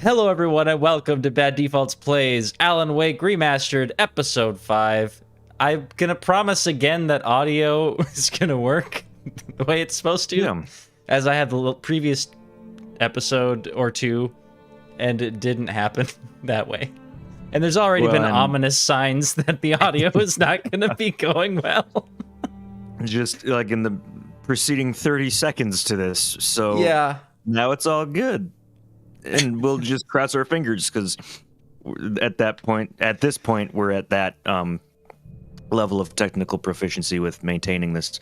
Hello, everyone, and welcome to Bad Defaults Plays Alan Wake Remastered, Episode 5. I'm gonna promise again that audio is gonna work the way it's supposed to, as I had the previous episode or two, and it didn't happen that way. And there's already been ominous signs that the audio is not gonna be going well. Just like in the preceding 30 seconds to this, so yeah. Now it's all good. And we'll just cross our fingers because at this point, we're at that level of technical proficiency with maintaining this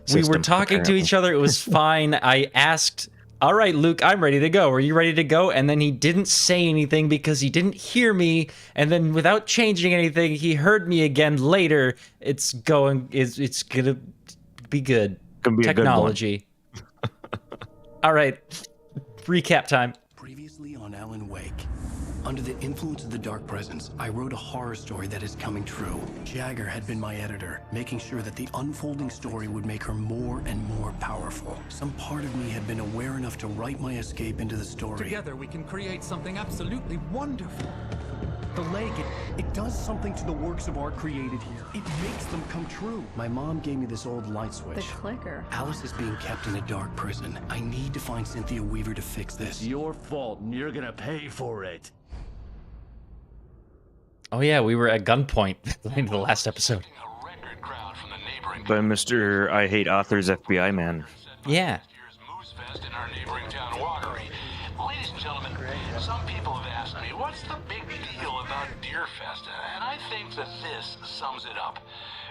system. We were talking to each other. It was fine. I asked, all right, Luke, I'm ready to go. Are you ready to go? And then he didn't say anything because he didn't hear me. And then without changing anything, he heard me again later. It's going to be good. Gonna be Technology. A good one. All right. Recap time. Previously on Alan Wake. Under the influence of the dark presence, I wrote a horror story that is coming true. Jagger had been my editor, making sure that the unfolding story would make her more and more powerful. Some part of me had been aware enough to write my escape into the story. Together we can create something absolutely wonderful. The lake, it does something to the works of art created here. It makes them come true. My mom gave me this old light switch. The clicker. Alice is being kept in a dark prison. I need to find Cynthia Weaver to fix this. It's your fault, and you're gonna pay for it. Oh yeah, we were at gunpoint in the last episode. By Mr. I Hate Authors FBI man. Yeah. In our neighboring town, Walkery. Ladies and gentlemen, some people have asked me, what's the big deal about Deerfest? And I think that this sums it up.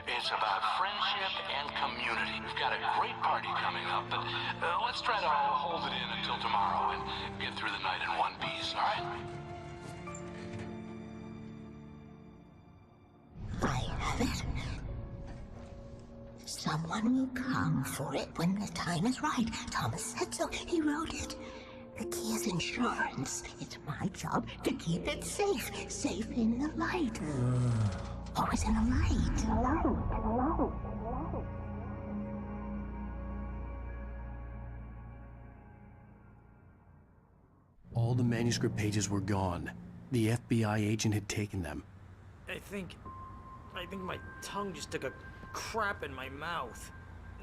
It's about friendship and community. We've got a great party coming up, but let's try to hold it in until tomorrow and get through the night in one piece, all right? I have it. Someone will come for it when the time is right. Thomas said so. He wrote it. The key is insurance. It's my job to keep it safe. Safe in the light. Always in the light. All the manuscript pages were gone. The FBI agent had taken them. I think my tongue just took a crap in my mouth.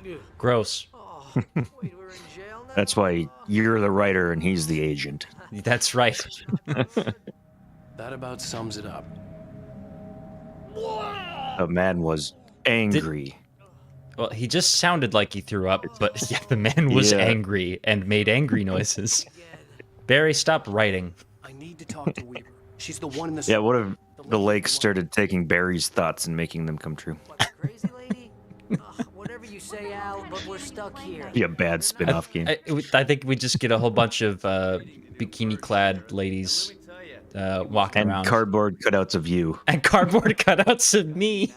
Ugh. Gross. Oh, wait, we're in jail now? That's why you're the writer and he's the agent. That's right. That about sums it up. The man was angry. Well, he just sounded like he threw up, but yeah, the man was angry and made angry noises. Barry, stop writing. I need to talk to Weaver. She's the one in the... Yeah, what if the lake started taking Barry's thoughts and making them come true? What, crazy lady? Whatever you say, Al, but we're stuck here. Be a bad spin-off game. I think we just get a whole bunch of bikini-clad ladies walking around. And cardboard cutouts of you. And cardboard cutouts of me.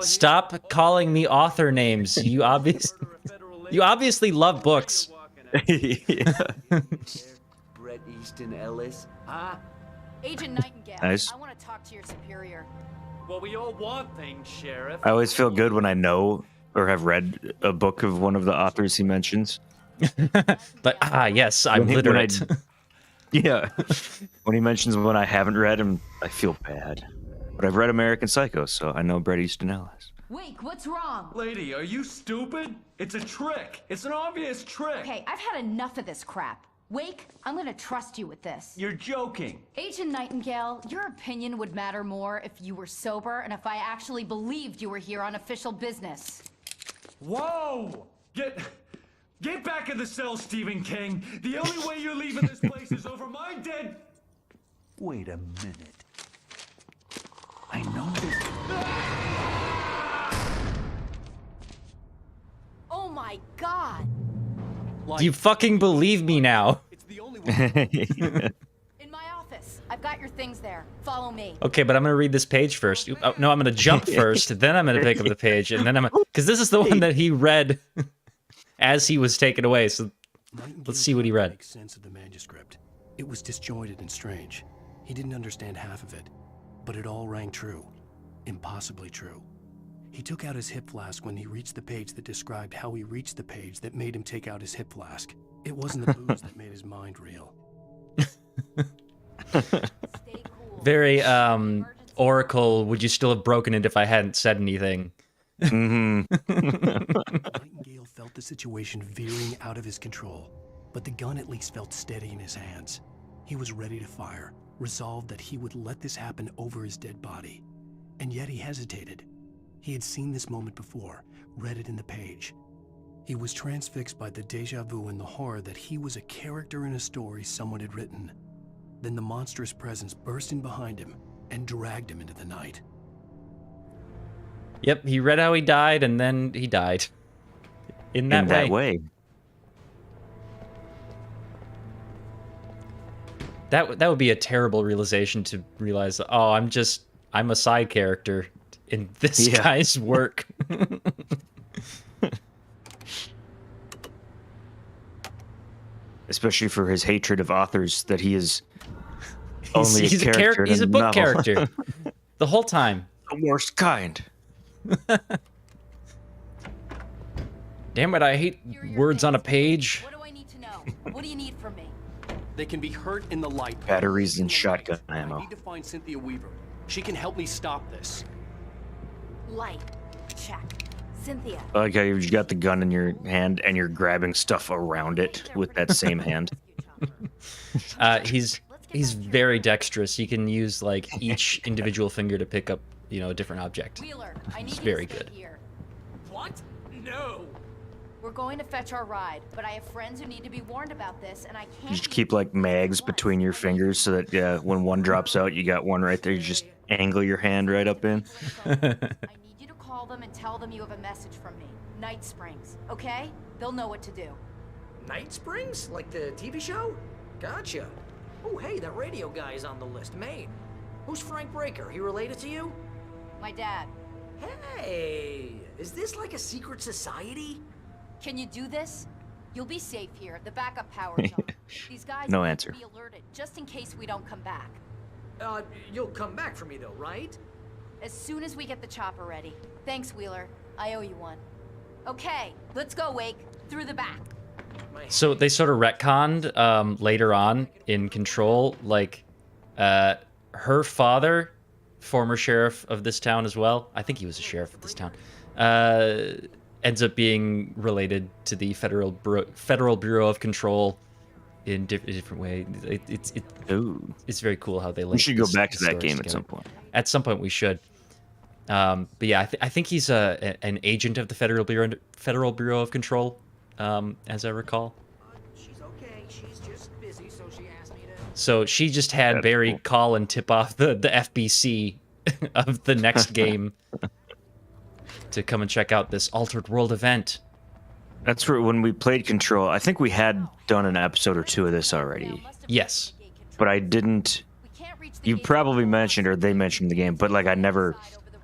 Stop calling me author names. You obviously love books. Brett Easton Ellis, huh? Agent Nightingale, Nice. I want to talk to your superior. Well, we all want things, Sheriff. I always feel good when I know or have read a book of one of the authors he mentions. But yes, I'm literate. Yeah. When he mentions one I haven't read, I feel bad. But I've read American Psycho, so I know Bret Easton Ellis. Wake, what's wrong? Lady, are you stupid? It's a trick. It's an obvious trick. Okay, I've had enough of this crap. Wake, I'm gonna trust you with this. You're joking. Agent Nightingale, your opinion would matter more if you were sober and if I actually believed you were here on official business. Whoa! Get back in the cell, Stephen King. The only way you're leaving this place is over my dead... Wait a minute. I know this... Oh my god! Do you fucking believe me now? It's the only way. In my office. I've got your things there. Follow me. Okay, but I'm gonna read this page first. Oh, no, I'm gonna jump first, then I'm gonna pick up the page, and then because this is the one that he read as he was taken away. So let's see what he read. Make sense of the manuscript. It was disjointed and strange. He didn't understand half of it, but it all rang true. Impossibly true. He took out his hip flask when he reached the page that described how he reached the page that made him take out his hip flask. It wasn't the booze that made his mind reel. Very Oracle, would you still have broken it if I hadn't said anything? Nightingale felt the situation veering out of his control, but the gun at least felt steady in his hands. He was ready to fire, resolved that he would let this happen over his dead body. And yet he hesitated. He had seen this moment before, read it in the page. He was transfixed by the deja vu and the horror that he was a character in a story someone had written. Then the monstrous presence burst in behind him and dragged him into the night. Yep, he read how he died, and then he died. In that way. That would be a terrible realization to realize, oh, I'm a side character in this guy's work. Especially for his hatred of authors, that he is only he's a character. He's a book novel. character the whole time. The worst kind. Damn it, I hate words on a page. What do I need to know? What do you need from me? They can be hurt in the light. Batteries and shotgun ammo. I need to find Cynthia Weaver. She can help me stop this. Light. Check. Cynthia. I like how you've got the gun in your hand and you're grabbing stuff around it with that same hand. He's very dexterous. He can use like each individual finger to pick up, a different object. Wheeler, I need It's you very to stay good. here. What? No. We're going to fetch our ride, but I have friends who need to be warned about this, and I can't. You just keep like mags between your fingers so that when one drops out, you got one right there. You just angle your hand right up in. I need you to call them and tell them you have a message from me. Night Springs, okay? They'll know what to do. Night Springs? Like the TV show? Gotcha. Oh, hey, that radio guy is on the list. Maine. Who's Frank Breaker? He related to you? My dad. Hey, is this like a secret society? Can you do this? You'll be safe here. The backup power's on. These guys No need answer. to be alerted, just in case we don't come back. You'll come back for me though, right? As soon as we get the chopper ready. Thanks, Wheeler. I owe you one. Okay, let's go, Wake. Through the back. So they sort of retconned later on in Control, like her father, former sheriff of this town as well. I think he was a sheriff of this town. Ends up being related to the Federal Bureau of Control in different way. It's very cool how they link. We should go back to that stories game together. at some point. At some point, we should. But yeah, I think he's an agent of the Federal Bureau of Control, as I recall. She's okay. She's just busy, so she asked me to. So she just had That's Barry cool. call and tip off the FBC of the next game to come and check out this Altered World event. That's where when we played Control, I think we had done an episode or two of this already. Yes. But I didn't. You probably mentioned, or they mentioned the game, but like I never.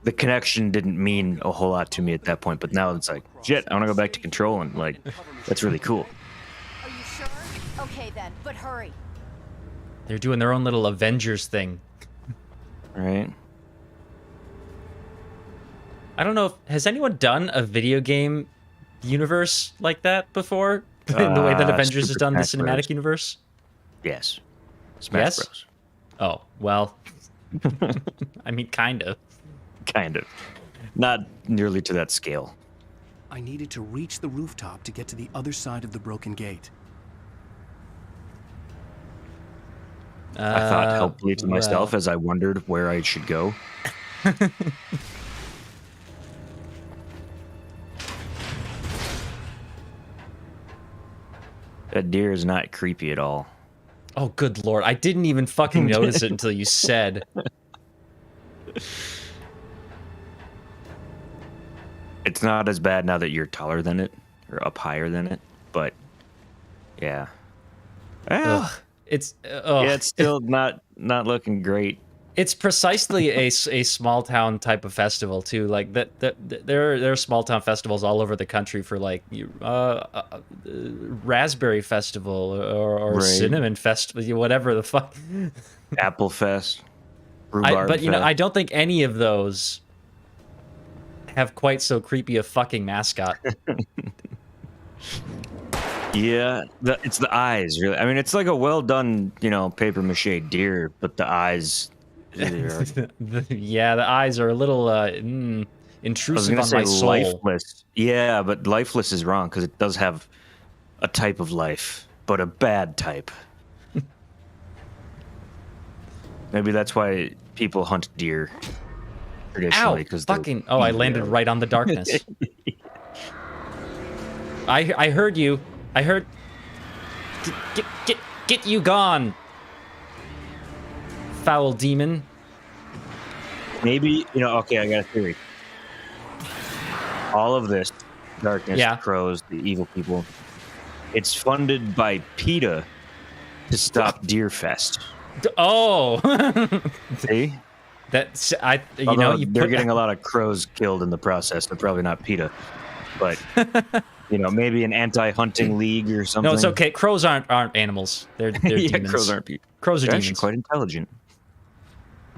The connection didn't mean a whole lot to me at that point. But now it's like, shit, I want to go back to Control, and like, that's really cool. Are you sure? Okay then, but hurry. They're doing their own little Avengers thing. Right? I don't know has anyone done a video game universe like that before? In the way that Avengers has Super done the Smash cinematic Bros. universe? Yes. Smash Yes? Bros. Oh, well. I mean, kind of. Kind of. Not nearly to that scale. I needed to reach the rooftop to get to the other side of the broken gate. I thought helpfully to myself as I wondered where I should go. That deer is not creepy at all. Oh, good lord. I didn't even fucking notice it until you said. It's not as bad now that you're taller than it, or up higher than it, but yeah. Well, Ugh. It's yeah, it's still not looking great. It's precisely a small town type of festival too. Like there are small town festivals all over the country for like raspberry festival or Right. cinnamon festival, whatever the fuck. Apple Fest, Rhubarb But Fest. I don't think any of those have quite so creepy a fucking mascot. Yeah, it's the eyes, really. I mean, it's like a well done, paper mache deer, but the eyes. Yeah, the eyes are a little intrusive on my soul. Lifeless. Yeah, but lifeless is wrong because it does have a type of life, but a bad type. Maybe that's why people hunt deer traditionally. Ow! Fucking! Oh, I landed right on the darkness. I heard you. I heard. Get you gone, foul demon. Maybe okay. I got a theory. All of this darkness, crows, the evil people. It's funded by PETA to stop Deerfest. Oh, see, that's they're getting a lot of crows killed in the process. They're probably not PETA, but maybe an anti-hunting league or something. No, it's okay. Crows aren't animals. They're demons. Crows aren't people. Crows are they're demons. Actually quite intelligent.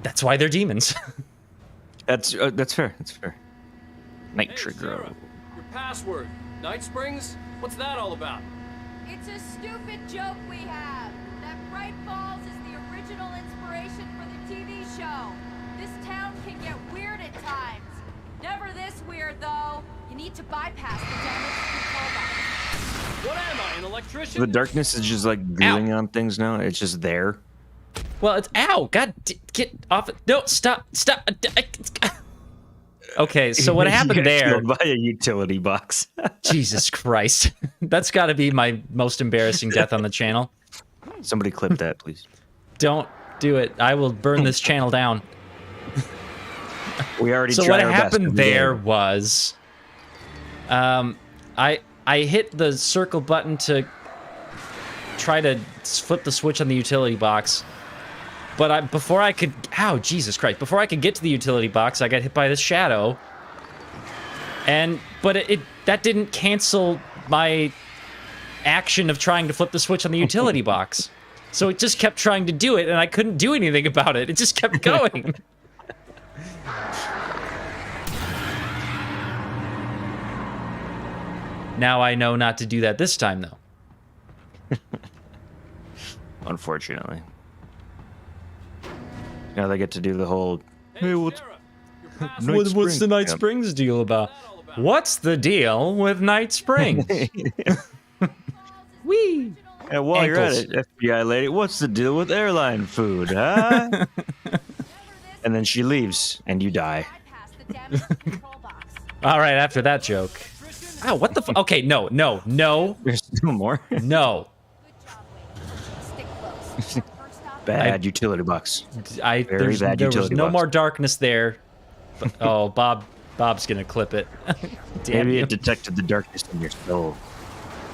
That's why they're demons. That's fair. That's fair. Night Trigger. Your password, Night Springs. What's that all about? It's a stupid joke we have. That Bright Falls is the original inspiration for the TV show. This town can get weird at times. Never this weird, though. You need to bypass the damage control box. What am I, an electrician? The darkness is just like gluing on things now. It's just there. Well, it's ow! God, get off it! No, stop! Okay, so what happened there? Killed by a utility box. Jesus Christ, that's got to be my most embarrassing death on the channel. Somebody clip that, please. Don't do it. I will burn this channel down. We already. So what happened there was, I hit the circle button to try to flip the switch on the utility box, but before I could, ow, Jesus Christ! Before I could get to the utility box, I got hit by this shadow, but that didn't cancel my action of trying to flip the switch on the utility box. So it just kept trying to do it, and I couldn't do anything about it. It just kept going. Now I know not to do that this time, though. Unfortunately. Now they get to do the whole. Hey, what's the Night Springs deal about? What's the deal with Night Springs? Wee. And while you're at it, FBI lady, what's the deal with airline food, huh? And then she leaves, and you die. All right, after that joke. Oh, what the f- Okay, no. There's still more. No. Bad utility box. There was no more darkness there. But, oh, Bob's gonna clip it. Damn Maybe you. it detected the darkness in your soul.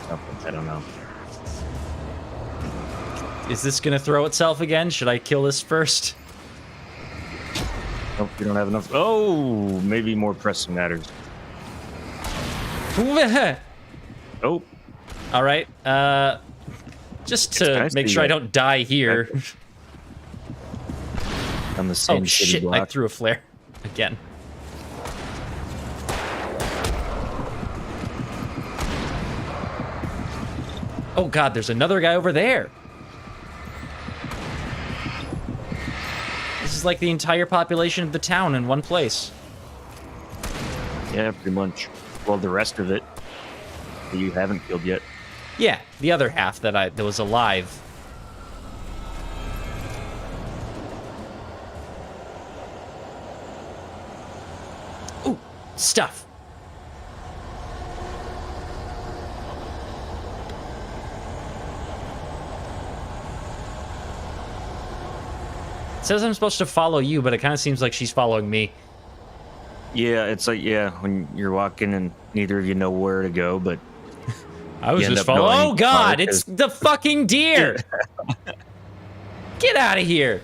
Something, I don't know. Is this gonna throw itself again? Should I kill this first? Nope, you don't have enough. Oh, maybe more pressing matters. Oh. All right. Just to make sure I don't die here. On the same shit! block. I threw a flare again. Oh God, there's another guy over there. This is like the entire population of the town in one place. Yeah, pretty much. Well, the rest of it that you haven't killed yet. Yeah, the other half that was alive. Ooh, stuff. It says I'm supposed to follow you, but it kind of seems like she's following me. Yeah, it's like, when you're walking and neither of you know where to go, but... I was just following... Oh, God, it's the fucking deer! Get out of here!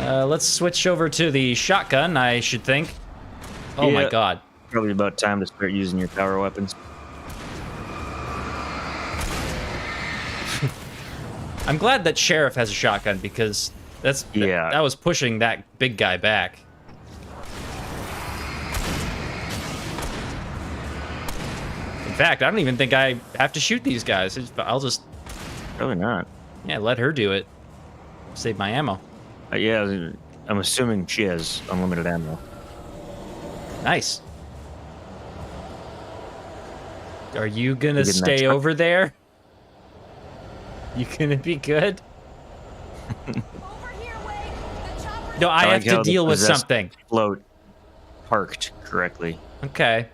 Let's switch over to the shotgun, I should think. Oh, my God. Probably about time to start using your power weapons. I'm glad that Sheriff has a shotgun because That was pushing that big guy back. In fact, I don't even think I have to shoot these guys. I'll just... Really not. Yeah, let her do it. Save my ammo. Yeah, I'm assuming she has unlimited ammo. Nice. Are you gonna stay over there? You gonna be good? No, I have to deal with something. Float parked correctly. Okay.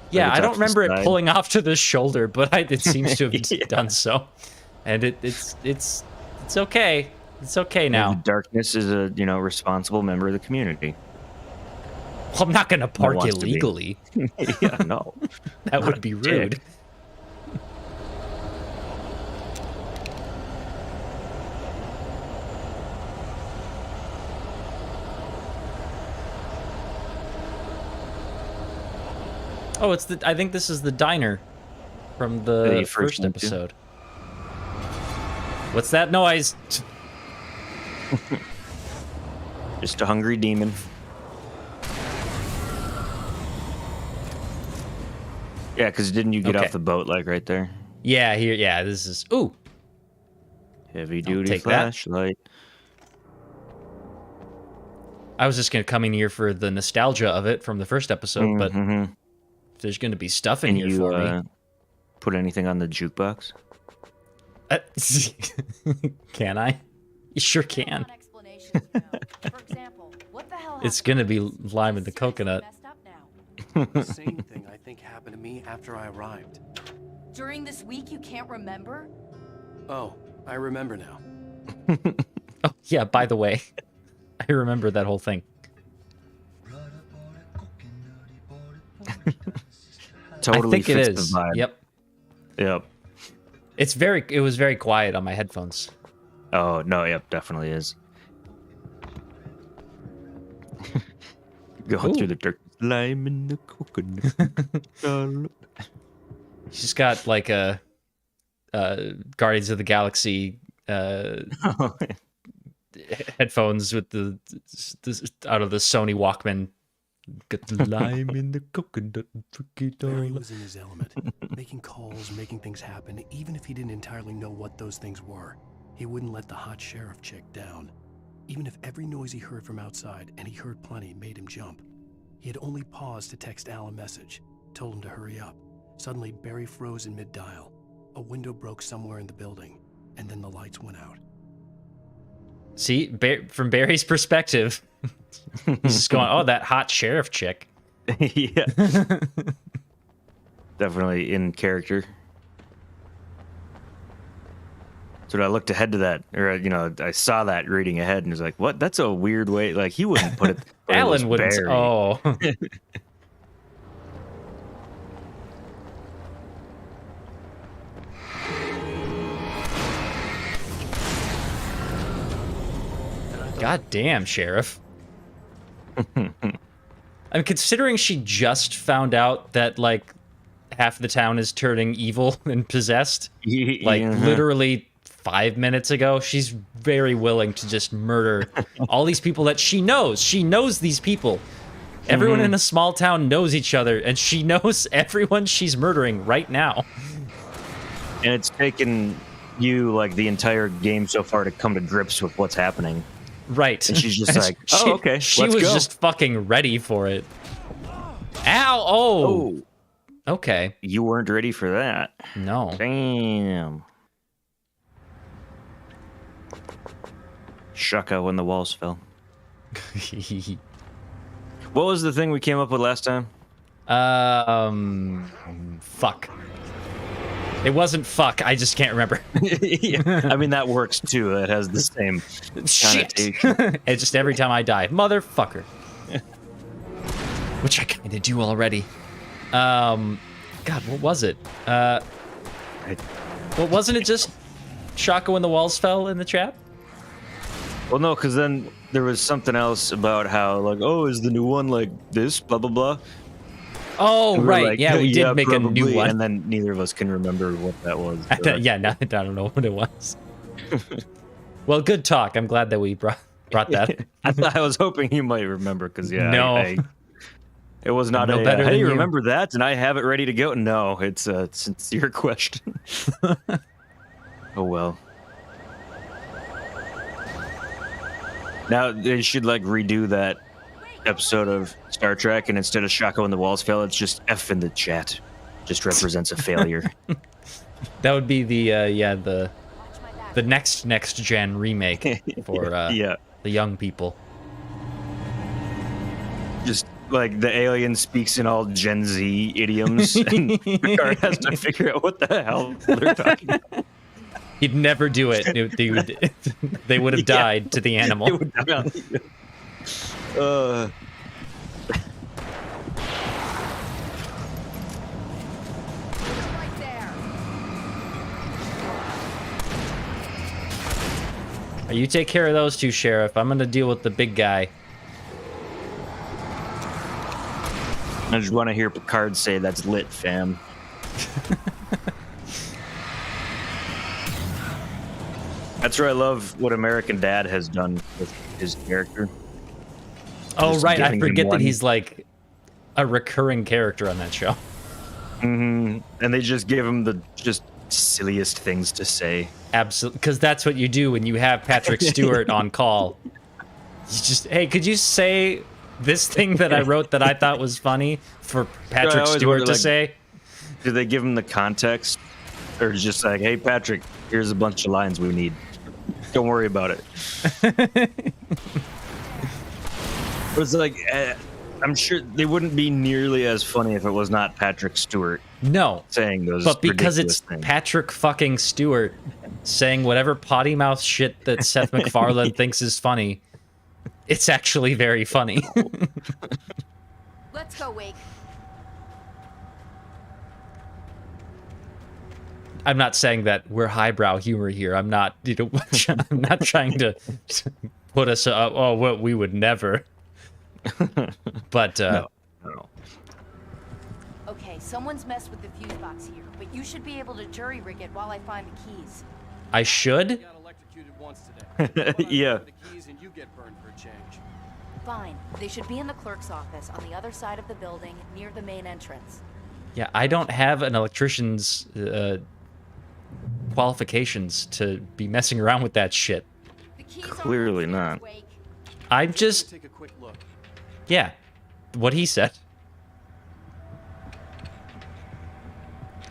Yeah, I don't remember it pulling off to the shoulder, but it seems to have done so. And it's okay. It's okay now. Darkness is a responsible member of the community. Well, I'm not gonna park illegally. Yeah, no. That would be rude. Oh, I think this is the diner from the first episode. What's that noise? Just a hungry demon. Yeah, because didn't you get off the boat like right there? Yeah, here. Yeah, this is. Ooh. Heavy duty flashlight. I was just gonna come in here for the nostalgia of it from the first episode, but there's gonna be stuff in here for me. Put anything on the jukebox? Can I? You sure can. It's gonna be lime in the coconut. The same thing I think happened to me after I arrived. During this week, you can't remember? Oh, I remember now. Oh, yeah, by the way, I remember that whole thing. Totally I think it fits is. The vibe. Yep. It was very quiet on my headphones. Oh, no, yep, definitely is. Going through the dirt. Lime in the coconut. She's got like a Guardians of the Galaxy headphones with the out of the Sony Walkman. Get the lime in the coconut. Barry was in his element, making calls, making things happen, even if he didn't entirely know what those things were. He wouldn't let the hot sheriff chick down. Even if every noise he heard from outside, and he heard plenty, made him jump. He had only paused to text Al a message, told him to hurry up. Suddenly, Barry froze in mid-dial. A window broke somewhere in the building, and then the lights went out. See, from Barry's perspective, he's just going, oh, that hot sheriff chick. Yeah. Definitely in character. So I looked ahead to that, or I saw that reading ahead and was like, "What? That's a weird way." Like he wouldn't put it. Alan wouldn't. Barry. Oh. God damn, Sheriff. I mean, considering she just found out that like half the town is turning evil and possessed, like literally 5 minutes ago, she's very willing to just murder all these people that she knows. She knows these people. Everyone in a small town knows each other, and she knows everyone she's murdering right now. And it's taken you like the entire game so far to come to grips with what's happening. Right. And she's just like, oh, okay, she was just fucking ready for it. Ow! Oh! Okay. You weren't ready for that. No. Damn. Shaka when the walls fell. What was the thing we came up with last time? Fuck. It wasn't fuck. I just can't remember. Yeah. I mean, that works too. That has the same connotation. It's just every time I die, motherfucker. Which I kind of do already. God, what was it? Well, wasn't it just Shaka when the walls fell in the trap? Well, no, because then there was something else about how, like, oh, is the new one like this, blah, blah, blah. Oh, right. Like, yeah, we did make probably, a new one. And then neither of us can remember what that was. Yeah, no, I don't know what it was. Well, good talk. I'm glad that we brought that. I was hoping you might remember because No. It was not no better hey, than you. remember that? And I have it ready to go. No, it's a sincere question. Oh, well. Now, they should, like, redo that episode of Star Trek, and instead of Shaka when the walls fell, it's just F in the chat. Just represents a failure. That would be the next gen remake for yeah. the young people. Just like the alien speaks in all Gen Z idioms, and Picard has to figure out what the hell they're talking about. He'd never do it. They would have died to the animal. They would die. Right there. You take care of those two, Sheriff. I'm gonna deal with the big guy. I just want to hear Picard say, "That's lit, fam." That's where I love what American Dad has done with his character. Oh, Just right. I giving him forget that one- he's like a recurring character on that show. And they just give him the just silliest things to say. Absolutely, because that's what you do when you have Patrick Stewart on call. You just, hey, could you say this thing that I wrote that I thought was funny for Patrick always Stewart wonder, to like, say? Do they give him the context, or just like, "Hey, Patrick, here's a bunch of lines we need. Don't worry about it." It was like, I'm sure they wouldn't be nearly as funny if it was not Patrick Stewart No, saying those. but because ridiculous it's things. Patrick fucking Stewart saying whatever potty mouth shit that Seth MacFarlane thinks is funny, it's actually very funny. Let's go, Wake. I'm not saying that we're highbrow humor here. I'm not, I'm not trying to put us. Oh, well, we would never. But No. Okay, someone's messed with the fuse box here, but you should be able to jury rig it while I find the keys. I should. Got electrocuted once today. Yeah. The keys and you get burned for a change. Fine. They should be in the clerk's office on the other side of the building, near the main entrance. Yeah, I don't have an electrician's qualifications to be messing around with that shit. The keys Clearly are not. Wake. I'm just, Take a quick look. yeah, what he said.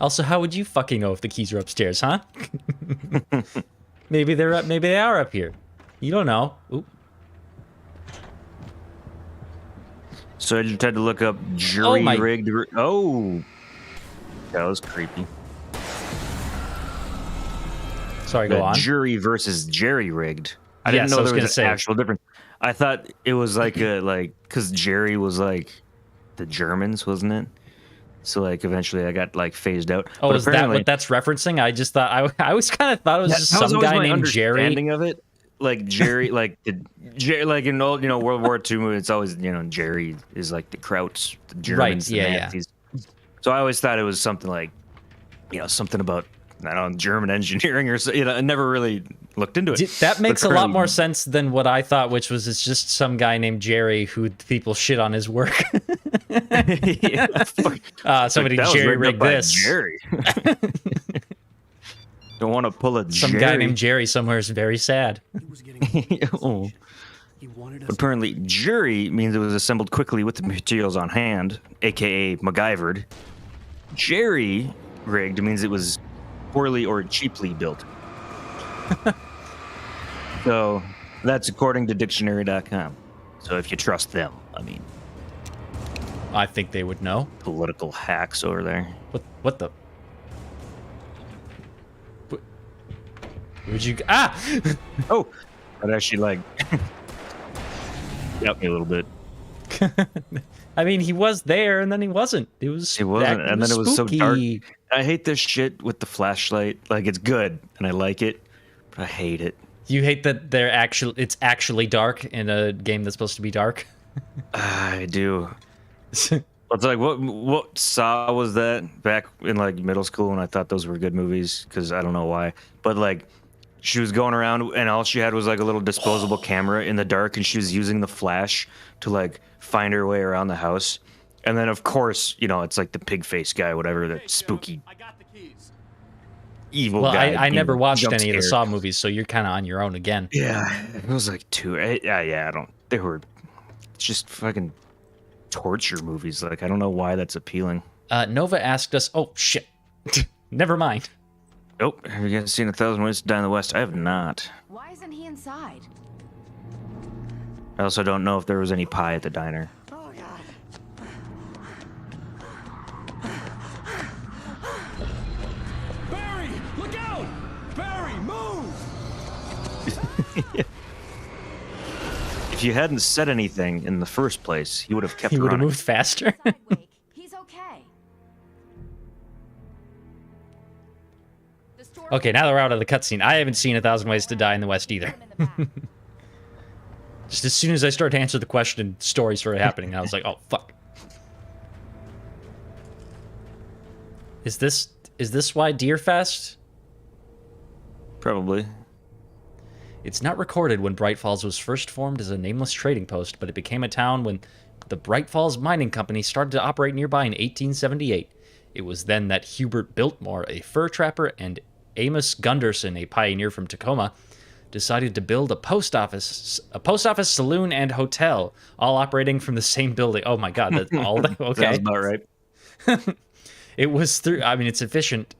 Also, how would you fucking know if the keys are upstairs, huh? Maybe they're up. Maybe they are up here. You don't know. Oop. So I just had to look up jury my- rigged. Oh, that was creepy. Sorry, go on. Jury versus jerry rigged. I Yes, didn't know I was there gonna was an say. actual difference. I thought it was like because Jerry was like the Germans, wasn't it? So like eventually I got like phased out. Oh, But is that apparently- what that's referencing? I just thought I always kind of thought it was Yeah, just that was some always guy my named Jerry. understanding of it. Like Jerry, like Jerry, like in old, World War II movies, it's always, Jerry is like the Krauts, the Germans, the yeah, yeah. Nazis. So I always thought it was something like, something about, I don't know, German engineering or so. I never really looked into it. That makes But a lot apparently- more sense than what I thought, which was it's just some guy named Jerry who people shit on his work. Yeah, fuck. Somebody That was Jerry rigged rigged up by this. Jerry. Don't want to pull a Some Jerry. guy named Jerry somewhere is very sad. He was getting Oh. He wanted us Apparently, jury means it was assembled quickly with the materials on hand, aka MacGyvered. Jerry rigged means it was poorly or cheaply built. So that's according to dictionary.com. So if you trust them, I think they would know. political hacks over there. What the? Would you? Ah! Oh, that actually got me a little bit. I mean, he was there and then he wasn't. It wasn't, And then it was so dark. spooky. I hate this shit with the flashlight. Like, it's good and I like it, but I hate it. You hate that it's actually dark in a game that's supposed to be dark. I do. It's like what Saw was that back in like middle school when I thought those were good movies because I don't know why, but like She was going around, and all she had was like a little disposable camera in the dark, and she was using the flash to like find her way around the house. And then, of course, you know, it's like the pig face guy, whatever, that spooky, evil guy. Well, I never watched jump any of the scare. Saw movies, so you're kind of on your own again. Yeah, it was like two. Yeah, I don't. They were just fucking torture movies. Like, I don't know why that's appealing. Nova asked us. Oh shit. Never mind. Nope. Have you guys seen 1,000 Ways to Die in the West? I have not. Why isn't he inside? I also don't know if there was any pie at the diner. Oh, God. Barry, look out! Barry, move! If you hadn't said anything in the first place, he would have kept He would have running. moved faster. Wake, he's okay. The store Okay, now that we're out of the cutscene, I haven't seen 1,000 Ways to Die in the West either. Just as soon as I started to answer the question, stories started happening. I was like, oh fuck. Is this why Deerfest? Probably. It's not recorded when Bright Falls was first formed as a nameless trading post, but it became a town when the Bright Falls Mining Company started to operate nearby in 1878. It was then that Hubert Biltmore, a fur trapper, and Amos Gunderson, a pioneer from Tacoma, decided to build a post office, saloon, and hotel, all operating from the same building. Oh my god, that's all okay. Sounds about right. It was through. I mean, it's efficient.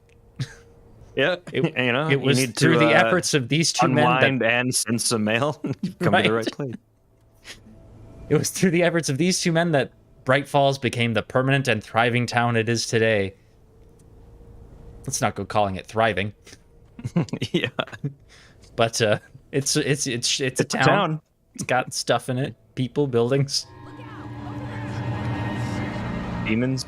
Yeah, It was you need through to, the efforts of these two men unwind that and send some mail. You've come to the Right. right place. it was through the efforts of these two men that Bright Falls became the permanent and thriving town it is today. Let's not go calling it thriving, Yeah, but it's a town. It's got stuff in it, people, buildings. Demons.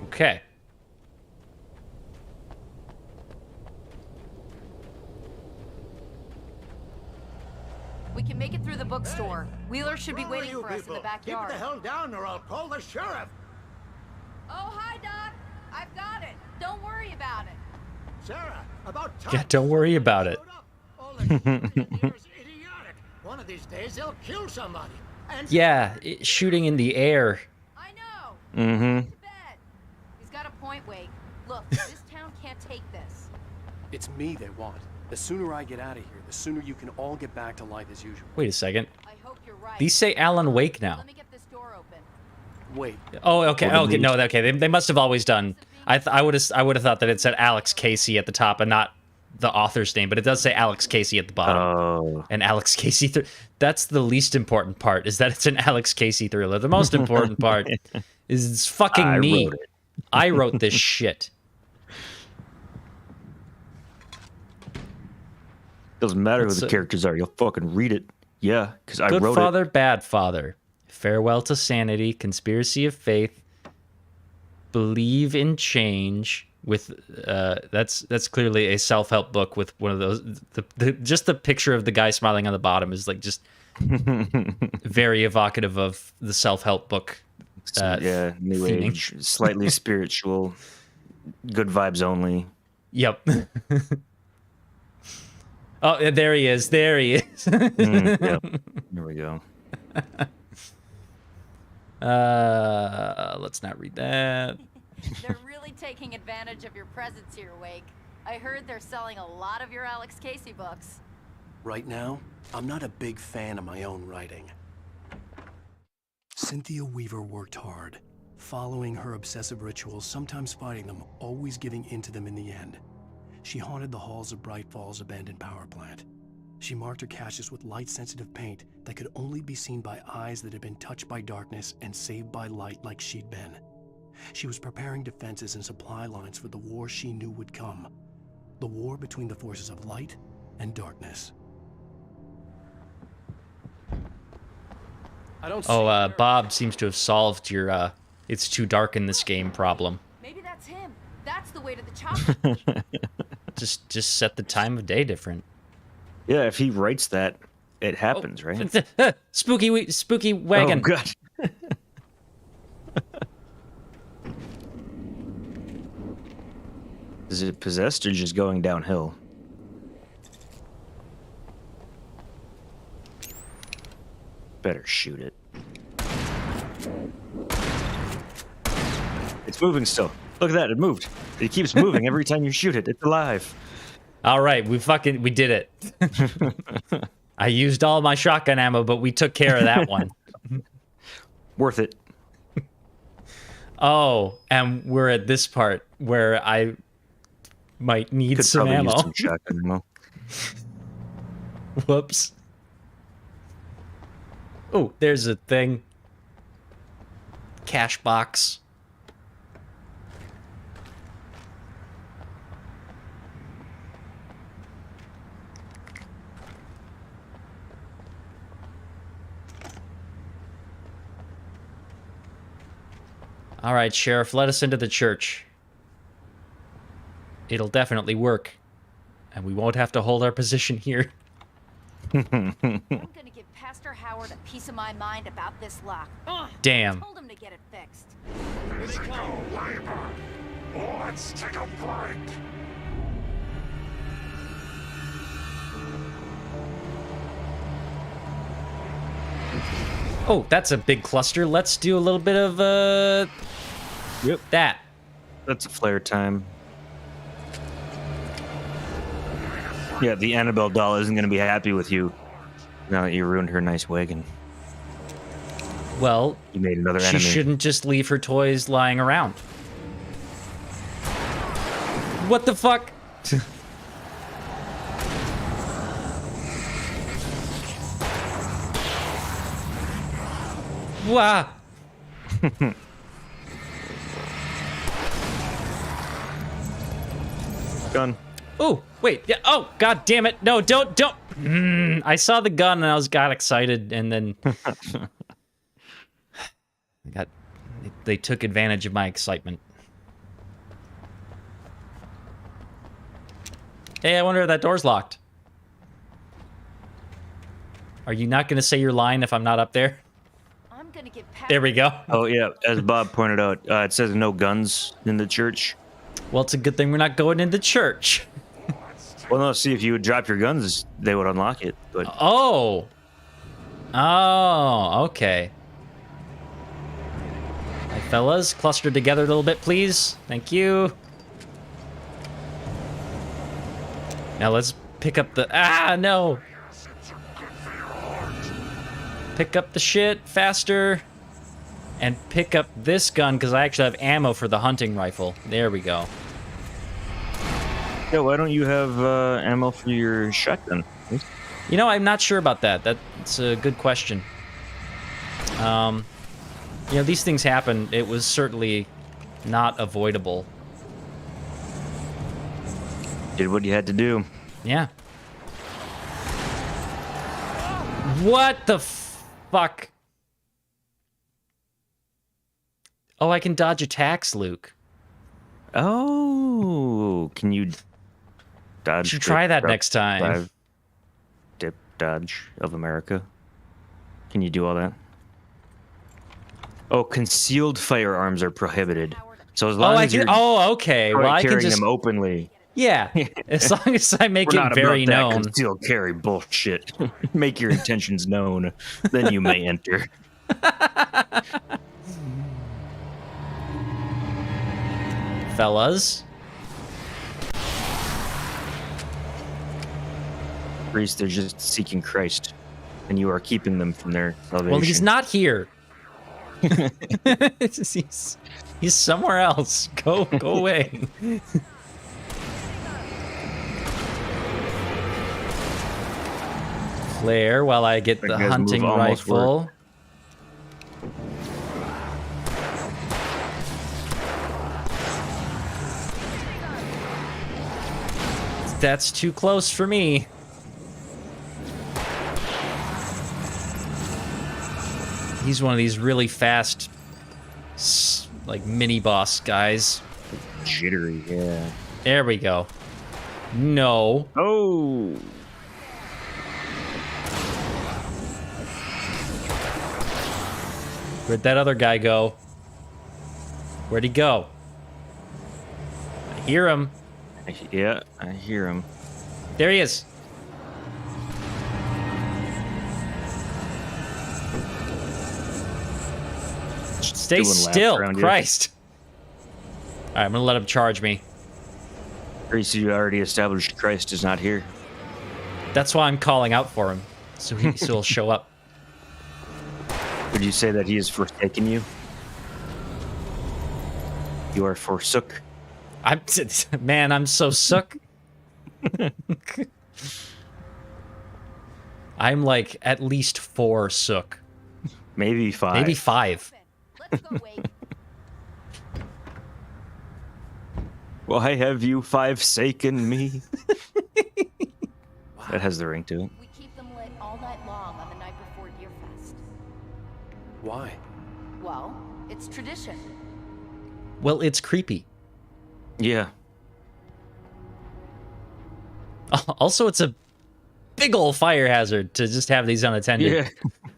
Okay. We can make it through the bookstore. Wheeler should be waiting for us in the backyard. Keep the hell down or I'll call the sheriff. Oh, hi, Doc. I've got it. Don't worry about it. Sarah, about time. Yeah, don't worry about it. All the shooting in here is idiotic. One of these days they'll kill somebody. And Yeah, shooting in the air. I know. Mm-hmm. To bed. He's got a point, Wake. Look, this town can't take this. It's me they want. The sooner I get out of here, the sooner you can all get back to life as usual. Wait a second. I hope you're right. These say Alan Wake now. Let me get this door open. Wait, Oh, okay. Okay, no, okay. They must have always done. I would have thought that it said Alex Casey at the top and not the author's name, but it does say Alex Casey at the bottom. Oh, And Alex Casey. That's the least important part. Is that it's an Alex Casey thriller. The most important part is it's fucking I me. wrote it. I wrote this shit. doesn't matter It's who the a- characters are. You'll fucking read it. Yeah, because I Good wrote father, bad father. Farewell to sanity. Conspiracy of faith. Believe in change. With that's clearly a self-help book with one of those. Just the picture of the guy smiling on the bottom is like just very evocative of the self-help book. it. Yeah, new theming. age, slightly spiritual, good vibes only. Yep. Oh, there he is. There he is. Yep. There we go. Let's not read that. They're really taking advantage of your presence here, Wake. I heard they're selling a lot of your Alex Casey books. right now, I'm not a big fan of my own writing. Cynthia Weaver worked hard, following her obsessive rituals, sometimes fighting them, always giving in to them in the end. She haunted the halls of Bright Falls' abandoned power plant. She marked her caches with light-sensitive paint that could only be seen by eyes that had been touched by darkness and saved by light like she'd been. She was preparing defenses and supply lines for the war she knew would come. The war between the forces of light and darkness. I don't Bob seems to have solved your it's too dark in this game problem. Maybe that's him. That's the way to the chopper. Just set the time of day different. Yeah, if he writes that, it happens, right? Spooky wagon. Oh, God. Is it possessed or just going downhill? Better shoot it. It's moving still. Look at that, it moved. It keeps moving every time you shoot it. It's alive. All right, we did it. I used all my shotgun ammo, but we took care of that one. Worth it. Oh, and we're at this part where I might need Could some probably ammo. use some shotgun ammo. Whoops. Oh, there's a thing. Cash box. All right, Sheriff, let us into the church. It'll definitely work. And we won't have to hold our position here. I'm gonna give Pastor Howard a piece of my mind about this lock. Damn. I told him to get it fixed. Let's go, labor. Let's take a break. Oh, that's a big cluster. Let's do a little bit of Yep. that. That's a flare time. Yeah, the Annabelle doll isn't going to be happy with you now that you ruined her nice wagon. Well, You made another she enemy. shouldn't just leave her toys lying around. What the fuck? Wah! Gun. Oh, wait. Yeah. Oh, god damn it. No, don't. I saw the gun and got excited and then they took advantage of my excitement. Hey, I wonder if that door's locked. Are you not going to say your line if I'm not up there? I'm gonna give There we go. Oh, yeah. As Bob pointed out, it says no guns in the church. Well, it's a good thing we're not going into church. Well, no, see, if you would drop your guns, they would unlock it. But Oh. Oh, okay. Hi, fellas. Cluster together a little bit, please. Thank you. Now let's pick up the... Ah, no. Pick up the shit faster. And pick up this gun, because I actually have ammo for the hunting rifle. There we go. yeah, why don't you have ammo for your shotgun? You know, I'm not sure about that. That's a good question. You know, these things happen. It was certainly not avoidable. Did what you had to do. Yeah. What the fuck? Oh, I can dodge attacks, Luke. Oh, can you dodge? Should try that dip, next time. dive, dip, dodge of America. Can you do all that? Oh, concealed firearms are prohibited. So as long as you're okay. Well, I can carrying just them openly. Yeah, as long as I make We're it not very about that known. concealed carry bullshit. Make your intentions known, then you may enter. Fellas. Priest, they're just seeking Christ, and you are keeping them from their salvation. Well, he's not here. he's somewhere else. Go away. Flare while I get the hunting rifle. That's too close for me. He's one of these really fast, like, mini-boss guys. Jittery, yeah. There we go. No. Oh! Where'd that other guy go? Where'd he go? I hear him. Yeah, I hear him. There he is. Stay still, Christ. All right, I'm gonna let him charge me. Gracie, you already established Christ is not here. That's why I'm calling out for him, so he'll show up. Would you say that he has forsaken you? You are forsook. I'm so sook. I'm like at least 4 sook. Maybe 5. Maybe 5. Let's go, Wake. Why have you 5-saken me? That has the ring to it. We keep them lit all night long on the night before Deerfest. Why? Well, it's tradition. Well, it's creepy. Yeah. Also, it's a big old fire hazard to just have these unattended.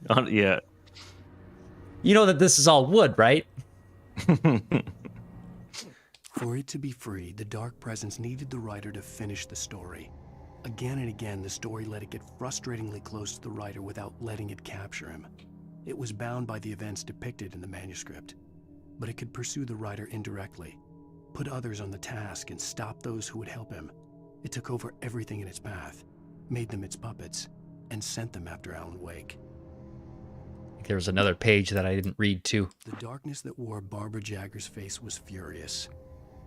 Yeah. Yeah. You know that this is all wood, right? For it to be free, the Dark Presence needed the writer to finish the story. Again and again, the story let it get frustratingly close to the writer without letting it capture him. It was bound by the events depicted in the manuscript, but it could pursue the writer indirectly, put others on the task, and stop those who would help him. It took over everything in its path, made them its puppets, and sent them after Alan Wake. There was another page that I didn't read, too. The darkness that wore Barbara Jagger's face was furious.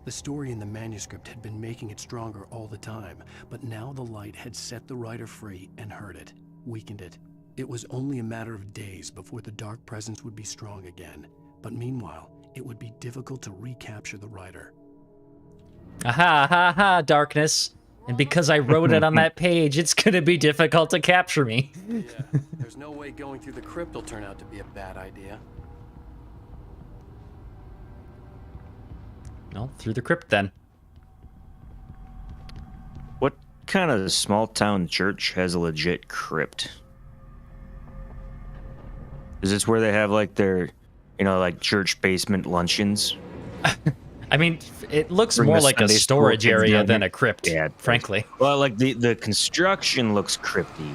The story in the manuscript had been making it stronger all the time, but now the light had set the writer free and hurt it, weakened it. It was only a matter of days before the Dark Presence would be strong again, but meanwhile, it would be difficult to recapture the writer. Aha, ha, ha, darkness. And because I wrote it on that page, it's gonna be difficult to capture me. Yeah, there's no way going through the crypt will turn out to be a bad idea. No, through the crypt then. What kind of small town church has a legit crypt? Is this where they have like their, like church basement luncheons? I mean, it looks Bring more the like a Sunday school storage kids area down than here. a crypt, Yeah, frankly. Well, like the construction looks crypty.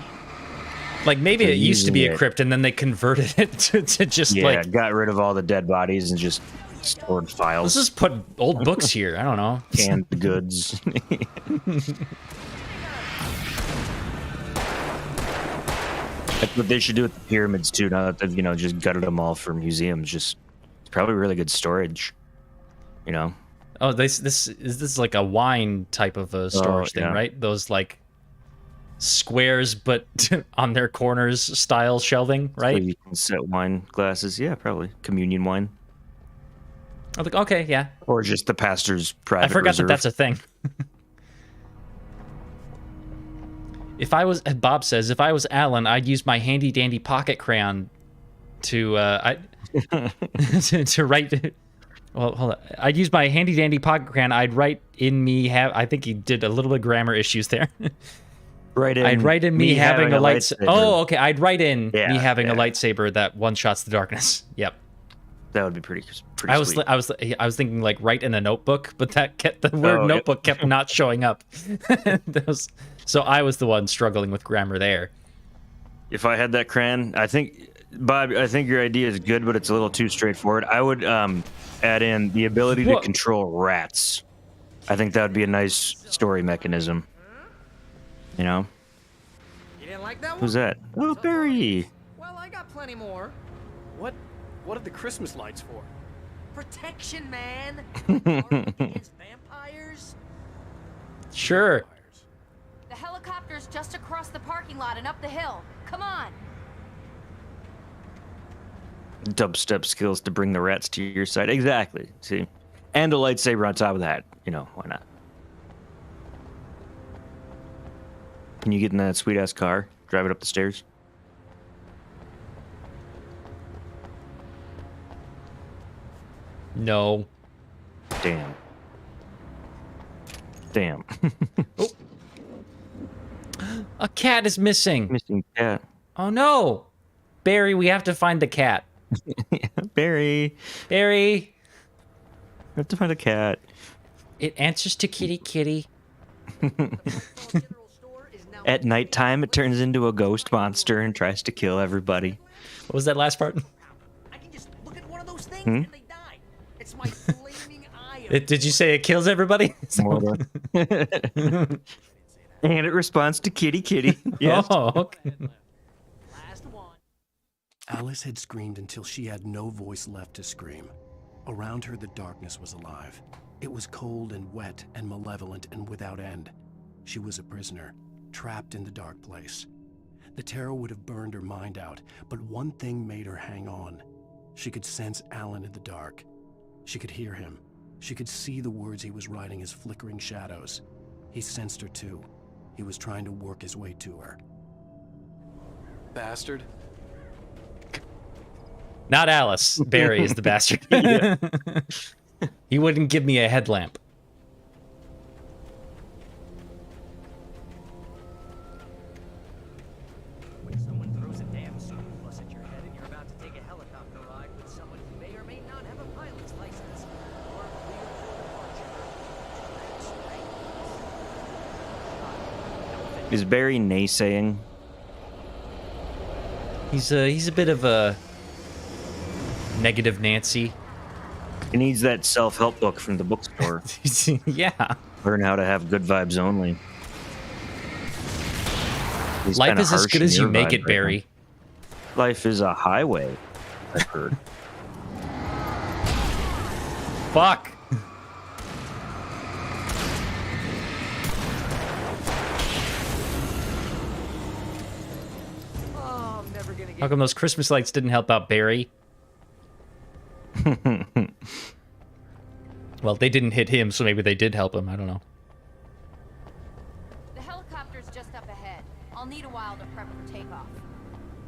Like maybe They're it used to be using a it. crypt and then they converted it to just like, got rid of all the dead bodies and just stored files. let's just put old books here. I don't know. Canned goods. That's what they should do with the pyramids too. Now that they've just gutted them all for museums, it's probably really good storage. Oh, this is like a wine type of a storage thing, yeah. right? Those like squares, but on their corners style shelving, right? So you can set wine glasses. Yeah, probably communion wine, I'm like, okay, yeah. or just the pastor's private. I forgot reserve. that that's a thing. Bob says, if I was Alan, I'd use my handy dandy pocket crayon to to write. Well, hold on. I'd use my handy dandy pocket crayon. I'd write in me I think he did a little bit of grammar issues there. I'd write in me having a lightsaber. Oh, okay. I'd write in me having a lightsaber that one shots the darkness. Yep. That would be pretty sweet. I was thinking like write in a notebook, but the word notebook kept not showing up. So I was the one struggling with grammar there. If I had that crayon, I think, Bob, your idea is good, but it's a little too straightforward. I would add in the ability to control rats. I think that would be a nice story mechanism. You didn't like that one? Who's that? Oh, Barry. Well, I got plenty more. What are the Christmas lights for? Protection, man. Against vampires. Sure. The helicopter's just across the parking lot and up the hill. Come on. Dubstep skills to bring the rats to your side. Exactly. See? And a lightsaber on top of that. Why not? Can you get in that sweet-ass car? Drive it up the stairs? No. Damn. Damn. Oh. A cat is missing. Missing cat. Oh no. Barry, we have to find the cat. Barry. Barry. We have to find a cat. It answers to kitty kitty. At nighttime, it turns into a ghost monster and tries to kill everybody. What was that last part? I can just look at one of those things Hmm? and they die. It's my flaming eye. Did you say it kills everybody? And it responds to kitty kitty. Yes. Oh, okay. Last one. Alice had screamed until she had no voice left to scream. Around her, the darkness was alive. It was cold and wet and malevolent and without end. She was a prisoner, trapped in the dark place. The terror would have burned her mind out, but one thing made her hang on. She could sense Alan in the dark. She could hear him. She could see the words he was writing as flickering shadows. He sensed her too. He was trying to work his way to her. Bastard. Not Alice. Barry is the bastard. He wouldn't give me a headlamp. When someone throws a damn super bus at your head and you're about to take a helicopter ride with someone who may or may not have a pilot's license or clear for departure. Is Barry naysaying? He's a bit of a negative Nancy. He needs that self-help book from the bookstore. Yeah. Learn how to have good vibes only. He's Life kinda is as harsh good in as you your make vibe it, right Barry. now. Life is a highway, I've heard. Fuck. Oh, I'm never gonna How get come those Christmas lights didn't help out Barry? Well, they didn't hit him, so maybe they did help him. I don't know. The helicopter's just up ahead. I'll need a while to prep for takeoff.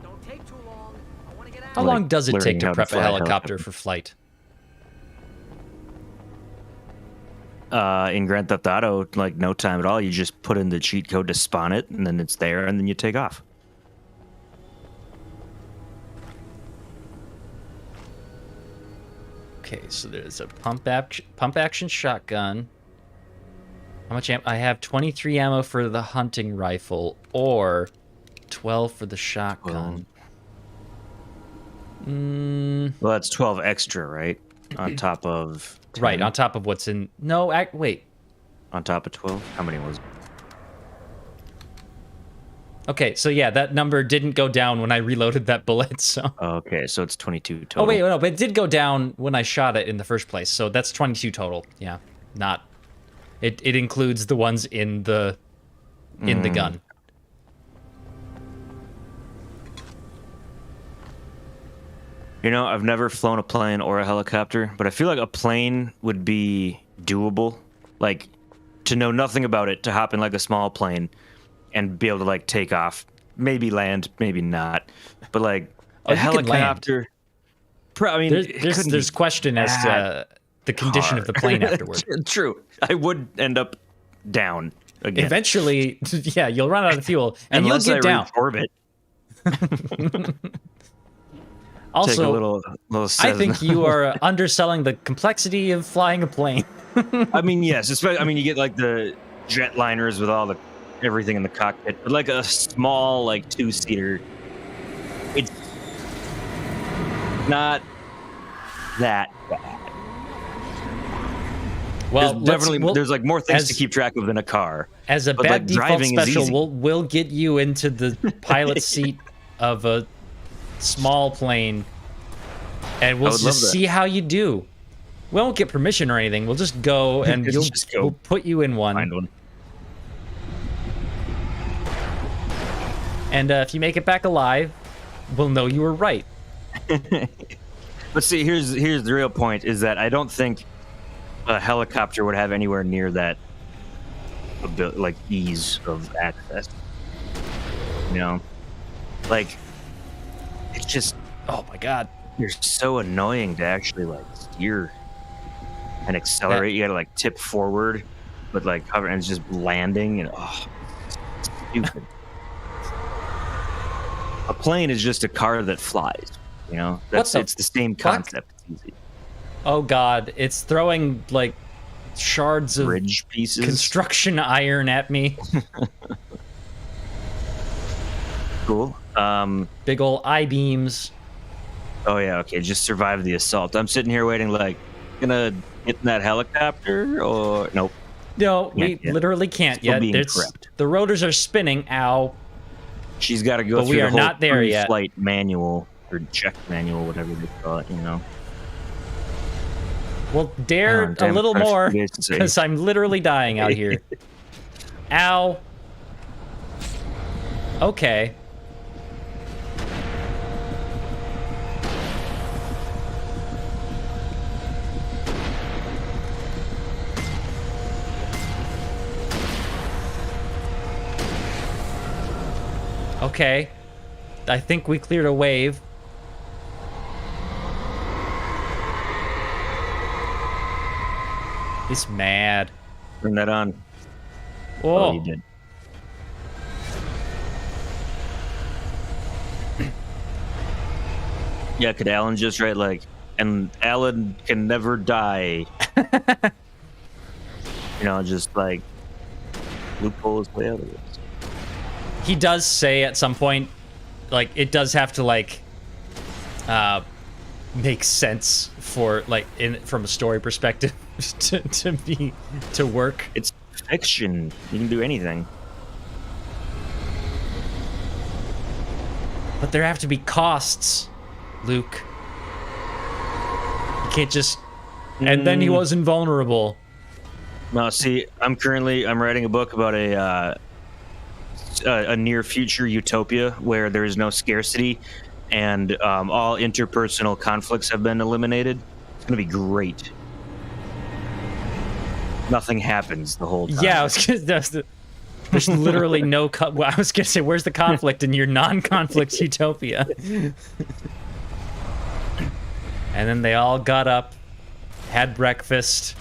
Don't take too long. I want to get out. How long does it learning take to how to prep a fly a helicopter for flight? In Grand Theft Auto, like no time at all. You just put in the cheat code to spawn it, and then it's there, and then you take off. Okay, so there's a pump action shotgun. How much ammo? I have 23 ammo for the hunting rifle, or 12 for the shotgun. Well, that's 12 extra, right? On top of 10? Right, on top of what's in... No, wait. On top of 12? How many was it? Okay, so yeah, that number didn't go down when I reloaded that bullet, so... Okay, so it's 22 total. Oh, wait, no, but it did go down when I shot it in the first place, so that's 22 total. Yeah, not... It includes the ones in the gun. You know, I've never flown a plane or a helicopter, but I feel like a plane would be doable. Like, to know nothing about it, to hop in like a small plane and be able to like take off, maybe land, maybe not. But like a helicopter, I mean, there's question as to the condition of the plane afterward. True, I would end up down again. Eventually, yeah, you'll run out of fuel and unless you'll get I down. reach orbit. Also, take a little I think you are underselling the complexity of flying a plane. I mean, yes, especially. I mean, you get like the jetliners with all the everything in the cockpit, but like a small, like 2-seater, it's not that bad. Well, there's like more things to keep track of than a car. As a but, bad like, default driving is special, easy. we'll get you into the pilot seat of a small plane, and we'll just see how you do. We won't get permission or anything. We'll just go and we'll put you in one. Find one. And if you make it back alive, we'll know you were right. But see, here's the real point: is that I don't think a helicopter would have anywhere near that like ease of access. You know, like it's just oh my god, you're so annoying to actually like steer and accelerate. You gotta like tip forward, but like hover and it's just landing. And it's stupid. A plane is just a car that flies. You know, it's the same concept. It's easy. Oh God, it's throwing like shards of bridge pieces, construction iron at me. Cool. Big ol' I-beams. Oh yeah, okay. Just survive the assault. I'm sitting here waiting, like, gonna get in that helicopter or nope. No, we literally can't yet. The rotors are spinning. Ow. She's got to go but through we are the whole not there yet. Flight manual or check manual, whatever they call it. You know. Well, dare a little more, because I'm literally dying out here. Ow. Okay. Okay. I think we cleared a wave. He's mad. Turn that on. Whoa. Oh, you did. Yeah, could Alan just write like, and Alan can never die? You know, just like loopholes way out of it. He does say at some point, like, it does have to like make sense for like from a story perspective to work. It's fiction. You can do anything. But there have to be costs, Luke. You can't just... And then he was invulnerable. No, see, I'm writing a book about a near future utopia where there is no scarcity and all interpersonal conflicts have been eliminated. It's going to be great. Nothing happens the whole time. Yeah, I was gonna, there's literally no... I was going to say, where's the conflict in your non-conflict utopia? And then they all got up, had breakfast.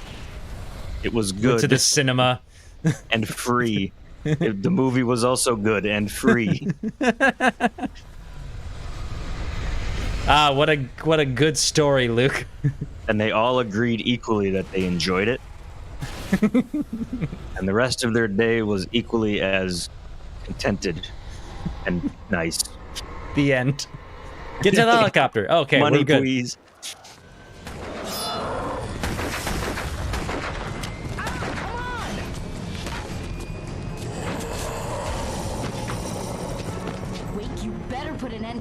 It was good. Went to the cinema. And free. The movie was also good and free. What a good story, Luke. And they all agreed equally that they enjoyed it. And the rest of their day was equally as contented and nice. The end. Get to the helicopter. Okay, money, we're good. Please.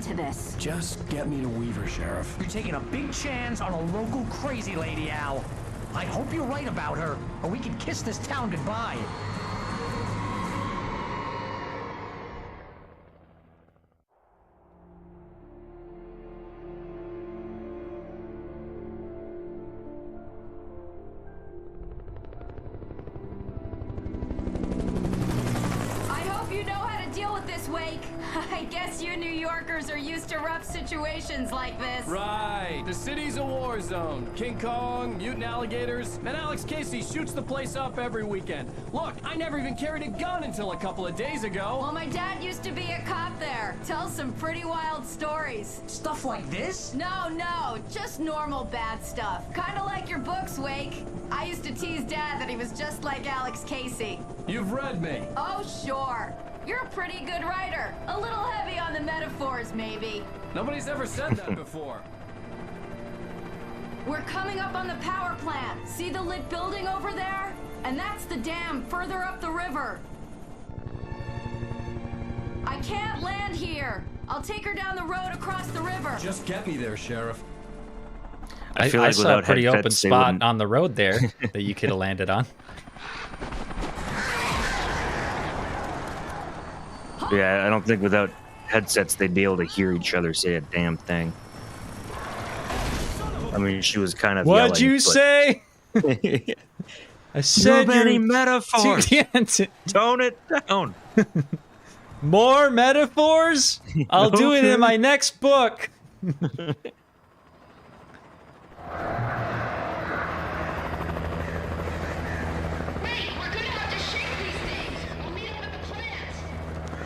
To this. Just get me to Weaver, Sheriff. You're taking a big chance on a local crazy lady, Al. I hope you're right about her, or we can kiss this town goodbye. I guess you New Yorkers are used to rough situations like this. Right. The city's a war zone. King Kong, mutant alligators, and Alex Casey shoots the place up every weekend. Look, I never even carried a gun until a couple of days ago. Well, my dad used to be a cop there. Tells some pretty wild stories. Stuff like this? No, just normal bad stuff. Kind of like your books, Wake. I used to tease Dad that he was just like Alex Casey. You've read me. Oh, sure. You're a pretty good writer. A little heavy on the metaphors, maybe. Nobody's ever said that before. We're coming up on the power plant. See the lit building over there? And that's the dam further up the river. I can't land here. I'll take her down the road across the river. Just get me there, Sheriff. I feel like saw a pretty open headsets, spot on the road there that you could have landed on. Yeah, I don't think without headsets they'd be able to hear each other say a damn thing. I mean, she was kind of What'd yelling, you say? I said many metaphors. Tone it down. More metaphors? I'll do it in my next book.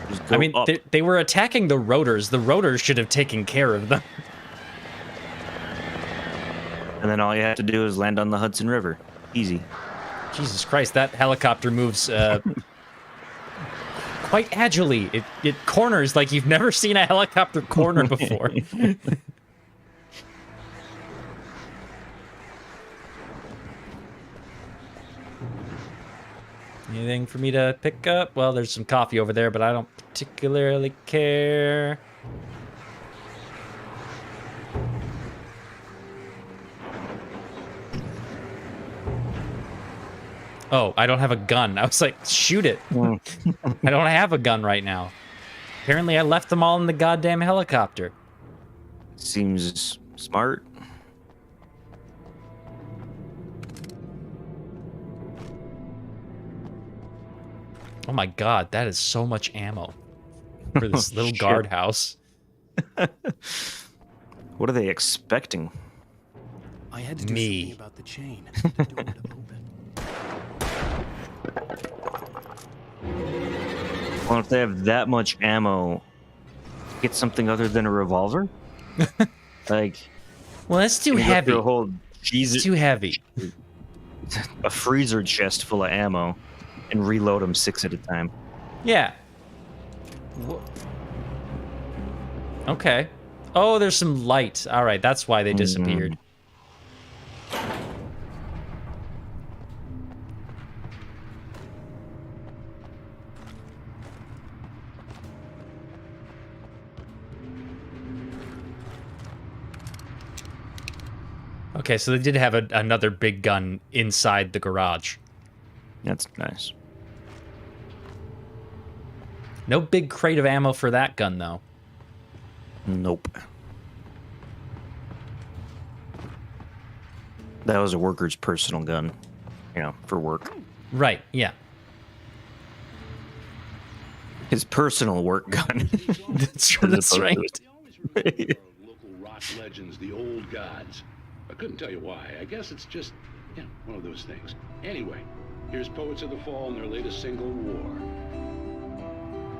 Just go I mean, up. they were attacking the rotors. The rotors should have taken care of them. And then all you have to do is land on the Hudson River. Easy. Jesus Christ, that helicopter moves quite agilely. It corners like you've never seen a helicopter corner before. Anything for me to pick up? Well, there's some coffee over there, but I don't particularly care. Oh, I don't have a gun. I was like, shoot it. I don't have a gun right now. Apparently, I left them all in the goddamn helicopter. Seems smart. Oh my god, that is so much ammo for this little guardhouse. What are they expecting? I had to do Me. something about the chain. The door would open. Well, if they have that much ammo, get something other than a revolver? Like, Well, that's too you go heavy. through a whole It's too heavy. a freezer chest full of ammo and reload them 6 at a time. Yeah. Okay. Oh, there's some light. All right, that's why they disappeared. Okay, so they did have another big gun inside the garage. That's nice. No big crate of ammo for that gun, though. Nope. That was a worker's personal gun, you know, for work. Right, yeah. His personal work gun. That's As right. opposed Local rock legends, the old gods. I couldn't tell you why. I guess it's just, yeah, one of those things. Anyway, here's Poets of the Fall and their latest single, War.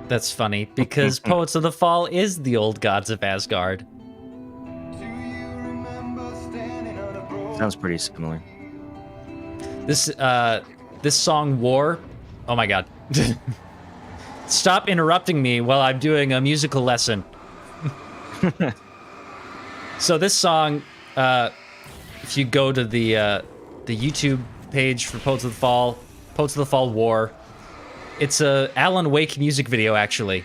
That's funny, because Poets of the Fall is the old gods of Asgard. Sounds pretty similar. This song, War, oh my god. Stop interrupting me while I'm doing a musical lesson. So this song, if you go to the YouTube page for Poets of the Fall War, it's a Alan Wake music video, actually.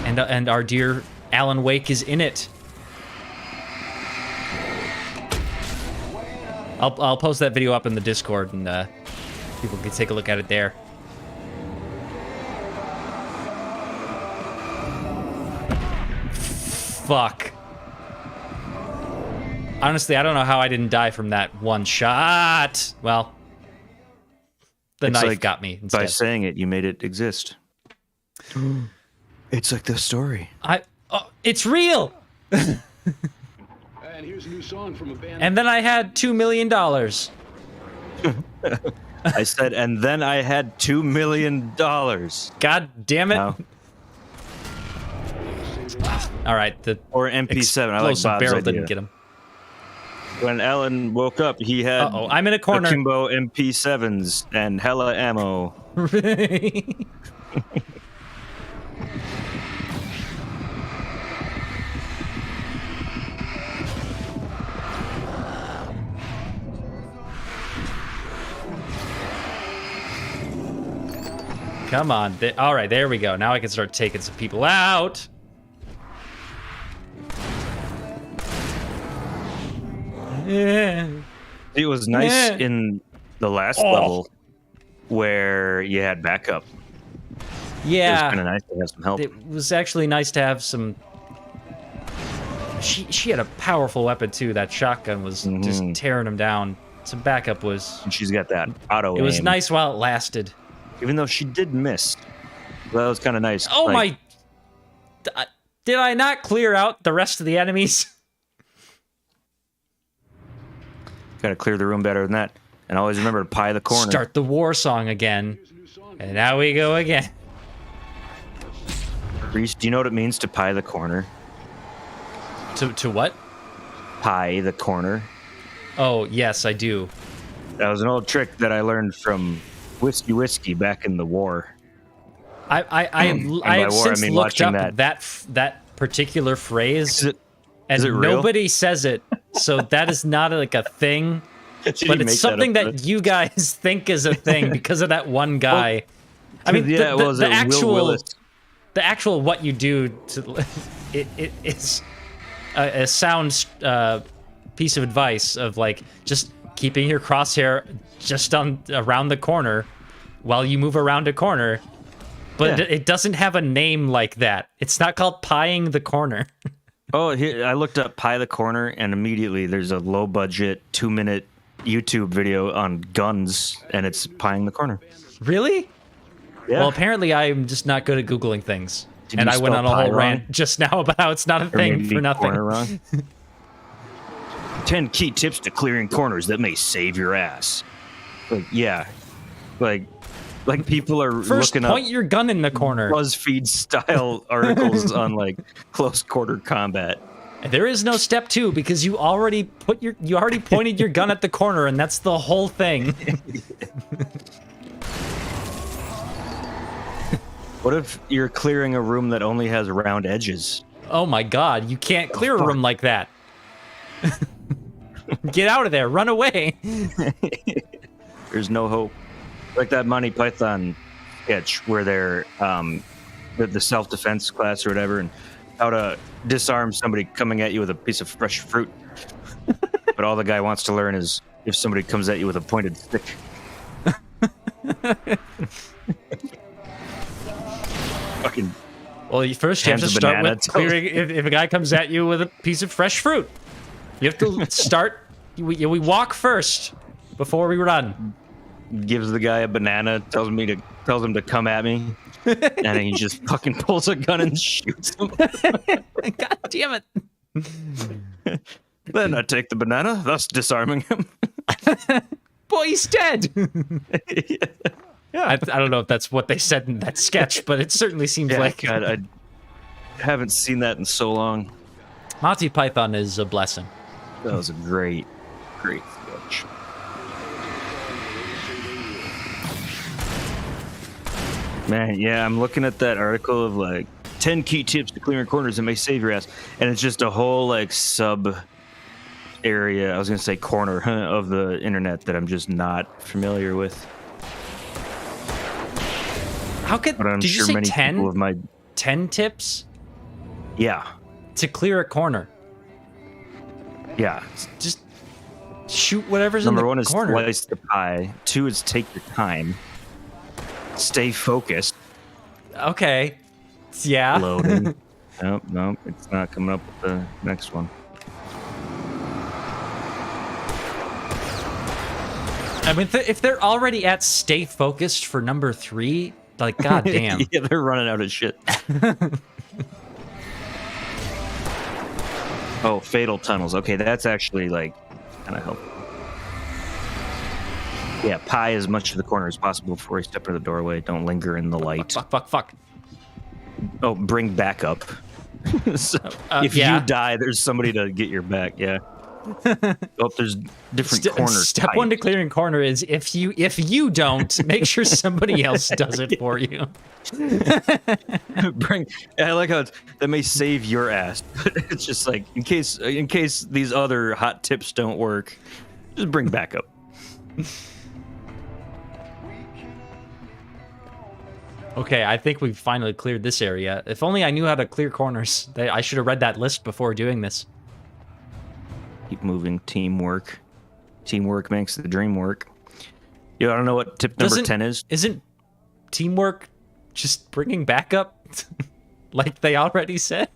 And our dear Alan Wake is in it. I'll post that video up in the Discord, and people can take a look at it there. Fuck. Honestly, I don't know how I didn't die from that one shot. Well, the knife got me instead. By saying it, you made it exist. It's like the story. It's real. And here's a new song from a band. And then I had $2 million. I said, and then I had $2 million. God damn it. No. All right, the Or MP7. I like Bob's barrel idea. didn't get him. When Alan woke up, he had Uh-oh, I'm in a corner. Akimbo MP7s and hella ammo. Come on. All right, there we go. Now I can start taking some people out. Yeah. It was nice in the last level where you had backup. Yeah. It was kind of nice to have some help. It was actually nice to have some... She had a powerful weapon, too. That shotgun was just tearing them down. Some backup was... And she's got that auto It was aim. nice while it lasted. Even though she did miss. That was kind of nice. Oh like, my... Did I not clear out the rest of the enemies? Gotta clear the room better than that. And always remember to pie the corner. Start the war song again. Here's a new song And now we go again. Reese, do you know what it means to pie the corner? To what? Pie the corner. Oh, yes, I do. That was an old trick that I learned from Whiskey back in the war. I have since looked up that particular phrase, is and it real? nobody says it, so that is not like a thing. But it's something that you guys think is a thing because of that one guy. Well, I mean, the actual what you do to it is a sound piece of advice of like just keeping your crosshair just around the corner while you move around a corner. But it doesn't have a name like that. It's not called pieing the corner. Oh, here, I looked up pie the corner, and immediately there's a low-budget 2-minute YouTube video on guns, and it's pieing the corner. Really? Yeah. Well, apparently I'm just not good at Googling things. And I went on a whole rant just now about how it's not a thing for nothing. Wrong. 10 key tips to clearing corners that may save your ass. Like, yeah. Like people are looking up. Point your gun in the corner. BuzzFeed style articles on like close quarter combat. There is no step 2 because you already pointed your gun at the corner, and that's the whole thing. What if you're clearing a room that only has round edges? Oh my god, you can't clear a room like that. Get out of there, run away. There's no hope. Like that Monty Python sketch where they're the self-defense class or whatever, and how to disarm somebody coming at you with a piece of fresh fruit. But all the guy wants to learn is if somebody comes at you with a pointed stick. Fucking. Well, first you have to start with clearing. If a guy comes at you with a piece of fresh fruit, you have to start. We walk first before we run. Gives the guy a banana, tells him to come at me, and then he just fucking pulls a gun and shoots him. God damn it! Then I take the banana, thus disarming him. Boy, he's dead. Yeah, I don't know if that's what they said in that sketch, but it certainly seems like. God, I haven't seen that in so long. Monty Python is a blessing. That was a great sketch. Man, yeah, I'm looking at that article of like 10 key tips to clearing corners that may save your ass, and it's just a whole like sub area. I was gonna say corner of the internet that I'm just not familiar with. How could? Did you say 10? 10 tips? Yeah. To clear a corner. Yeah. Just shoot whatever's in the corner. Number 1 is slice the pie. 2 is take your time. Stay focused. Okay. Yeah. Loading. Nope, it's not coming up with the next one. I mean, if they're already at stay focused for number 3, like, goddamn. Yeah, they're running out of shit. Oh, fatal tunnels. Okay, that's actually like kind of helpful. Yeah, pie as much to the corner as possible before you step in the doorway. Don't linger in the light. Fuck. Oh, bring backup. So if you die, there's somebody to get your back. Yeah. Oh, there's different corners. Step 1 to clearing corner is if you don't, make sure somebody else does it for you. I like how that may save your ass. It's just like in case these other hot tips don't work, just bring backup. Okay, I think we've finally cleared this area. If only I knew how to clear corners. I should have read that list before doing this. Keep moving. Teamwork. Teamwork makes the dream work. You want to know what tip number 10 is? Isn't teamwork just bringing backup? Like they already said?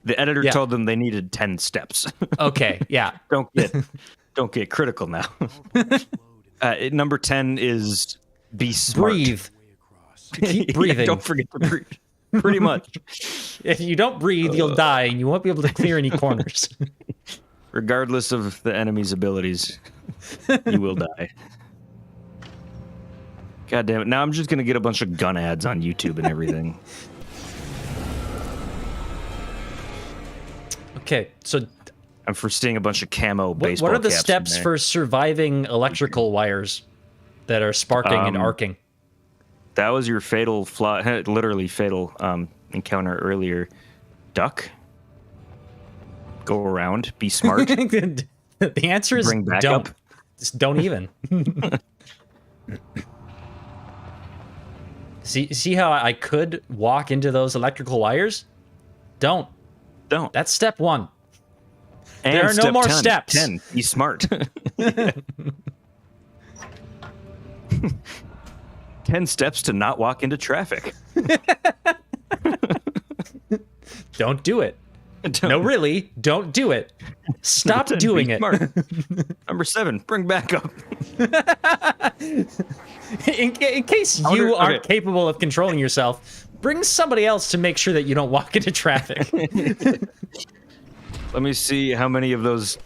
The editor told them they needed 10 steps. Okay, yeah. Don't get critical now. Number 10 is be smart. Breathe. Keep breathing. Yeah, don't forget to breathe. Pretty much. If you don't breathe, you'll die, and you won't be able to clear any corners. Regardless of the enemy's abilities, you will die. God damn it. Now I'm just going to get a bunch of gun ads on YouTube and everything. Okay, so I'm foreseeing a bunch of camo baseball what are the caps steps for surviving electrical wires that are sparking and arcing? That was your fatal flaw, literally fatal encounter earlier. Duck. Go around. Be smart. The answer is Bring back don't. up. Just don't even. See how I could walk into those electrical wires? Don't. That's step 1. And there are no more 10, steps. 10. Be smart. 10 steps to not walk into traffic. Don't do it. No, really, don't do it. Stop doing it. Number 7, bring back up. In case you aren't capable of controlling yourself, bring somebody else to make sure that you don't walk into traffic. Let me see how many of those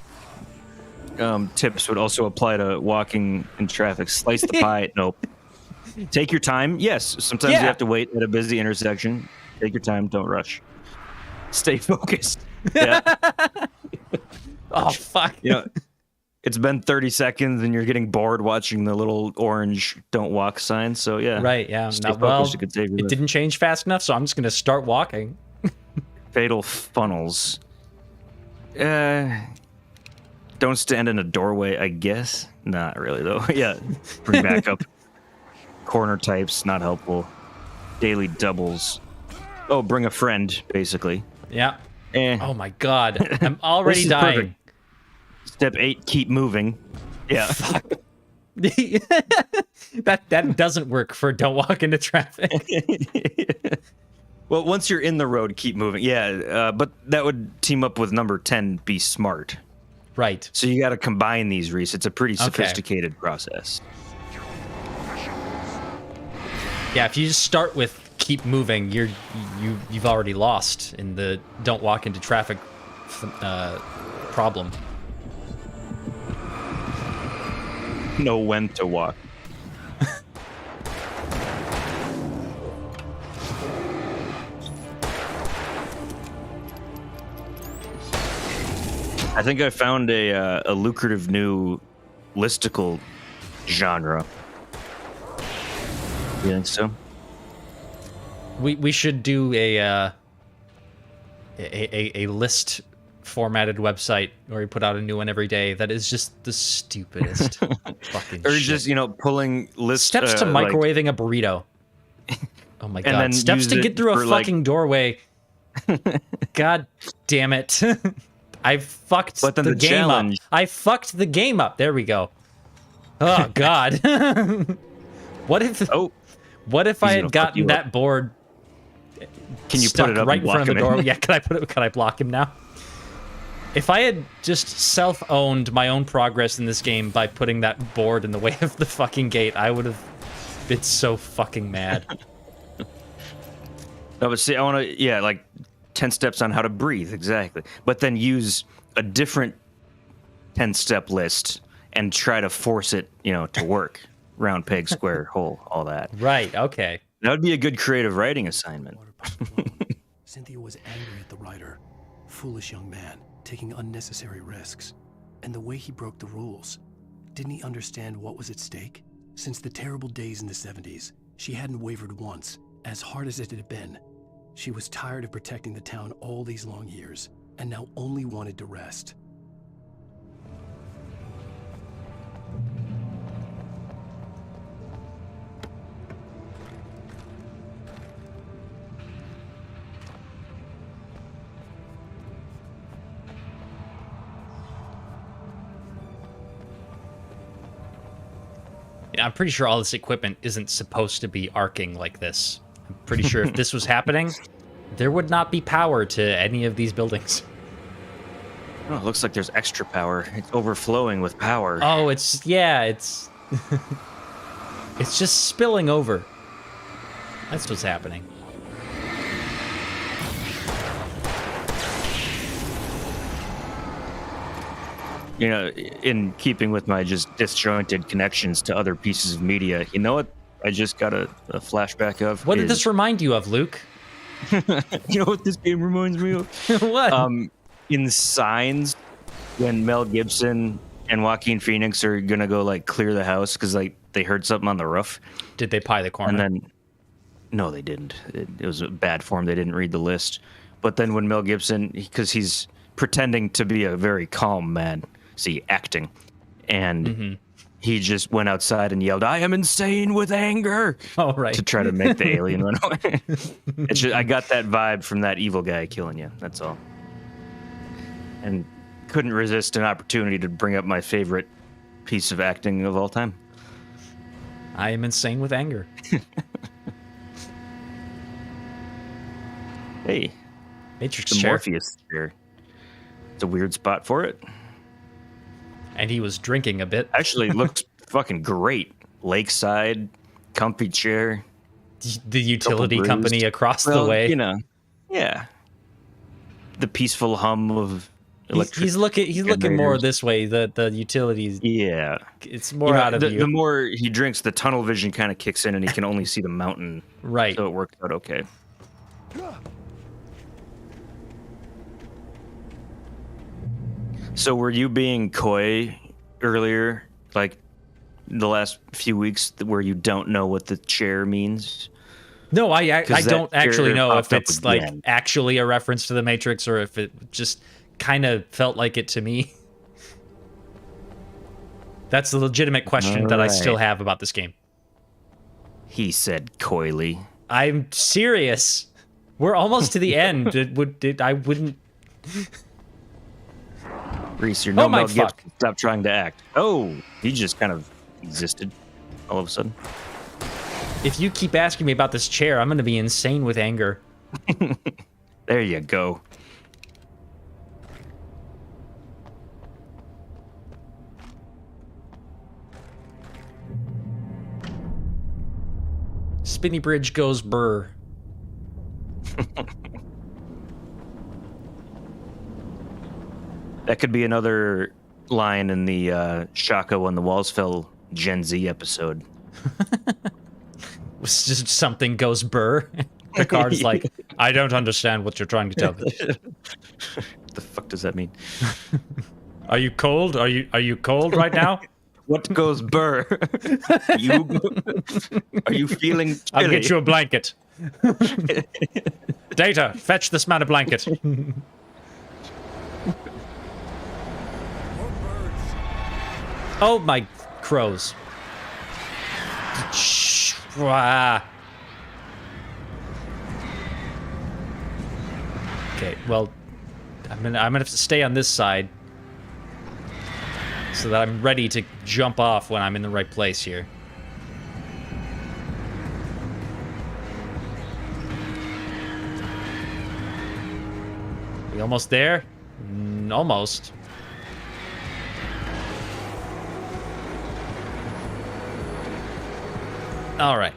tips would also apply to walking in traffic. Slice the pie. Nope. Take your time. Yes, sometimes you have to wait at a busy intersection. Take your time. Don't rush. Stay focused. Yeah. Oh, fuck. You know, it's been 30 seconds and you're getting bored watching the little orange "Don't Walk" sign. So, yeah. Right, yeah. Stay Now, well, focused. it didn't change fast enough, so I'm just going to start walking. Fatal funnels. Don't stand in a doorway, I guess. Not really, though. Yeah. Bring back up. Corner types, not helpful. Daily doubles. Oh, bring a friend, basically. Yeah. Oh my god. I'm already dying. Perfect. Step 8, keep moving. Yeah. Fuck. that doesn't work for don't walk into traffic. Well, once you're in the road, keep moving. Yeah, but that would team up with number 10, be smart. Right. So you got to combine these, Reese. It's a pretty sophisticated process. Yeah, if you just start with keep moving, you've already lost in the don't walk into traffic problem. Know when to walk. I think I found a lucrative new listicle genre. You think so? We should do a list formatted website where we put out a new one every day. That is just the stupidest fucking or shit. just pulling lists. Steps to microwaving a burrito. Oh my god! Steps to get through a fucking doorway. God damn it! I fucked the game up. I fucked the game up. There we go. Oh god. What if I had gotten that board? Can you stuck put it up right in front of the door? him? Yeah, can I block him now? If I had just self-owned my own progress in this game by putting that board in the way of the fucking gate, I would have been so fucking mad. No, but see, I want to, like 10 steps on how to breathe, exactly. But then use a different 10-step list and try to force it, to work. Round peg, square hole, all that. Right, okay. That would be a good creative writing assignment. Cynthia was angry at the writer. Foolish young man, taking unnecessary risks. And the way he broke the rules. Didn't he understand what was at stake? Since the terrible days in the 70s, she hadn't wavered once, as hard as it had been. She was tired of protecting the town all these long years, and now only wanted to rest. I'm pretty sure all this equipment isn't supposed to be arcing like this. I'm pretty sure if this was happening, there would not be power to any of these buildings. Oh, it looks like there's extra power. It's overflowing with power. Oh, it's it's just spilling over. That's what's happening. In keeping with my just disjointed connections to other pieces of media, you know what I just got a flashback of. What did this remind you of, Luke? You know what this game reminds me of? What? In Signs, when Mel Gibson and Joaquin Phoenix are gonna go like clear the house because like they heard something on the roof. Did they pie the corner? And then, no, they didn't. It was a bad form. They didn't read the list. But then when Mel Gibson, because he's pretending to be a very calm man, see, acting, and he just went outside and yelled, "I am insane with anger!" Oh, right. To try to make the alien run away. It's just, I got that vibe from that evil guy killing you. That's all. And couldn't resist an opportunity to bring up my favorite piece of acting of all time. I am insane with anger. Hey, Matrix the chair. Morpheus chair. It's a weird spot for it. And he was drinking a bit. Actually, looks fucking great. Lakeside, comfy chair. The utility company across the way. You know, yeah. The peaceful hum of electric. He's looking more this way. The utilities. Yeah, it's more out of view. The more he drinks, the tunnel vision kind of kicks in, and he can only see the mountain. Right. So it works out okay. So were you being coy earlier, like the last few weeks, where you don't know what the chair means? No, I don't actually know if it's like again. actually a reference to the Matrix or if it just kind of felt like it to me. That's the legitimate question that I still have about this game. He said coyly. I'm serious. We're almost to the end. I wouldn't. Reese, you're no Mel Gibson. Stop trying to act. Oh, he just kind of existed all of a sudden. If you keep asking me about this chair, I'm going to be insane with anger. There you go. Spinny Bridge goes burr. That could be another line in the Shaka When the Walls Fell Gen Z episode. It's just something goes burr. Picard's like, I don't understand what you're trying to tell me. What the fuck does that mean? Are you cold? Are you cold right now? What goes burr? Are you feeling chilly? I'll get you a blanket. Data, fetch this man a blanket. Oh my crows. Okay, well, I'm gonna have to stay on this side so that I'm ready to jump off when I'm in the right place here. We almost there? Almost. All right.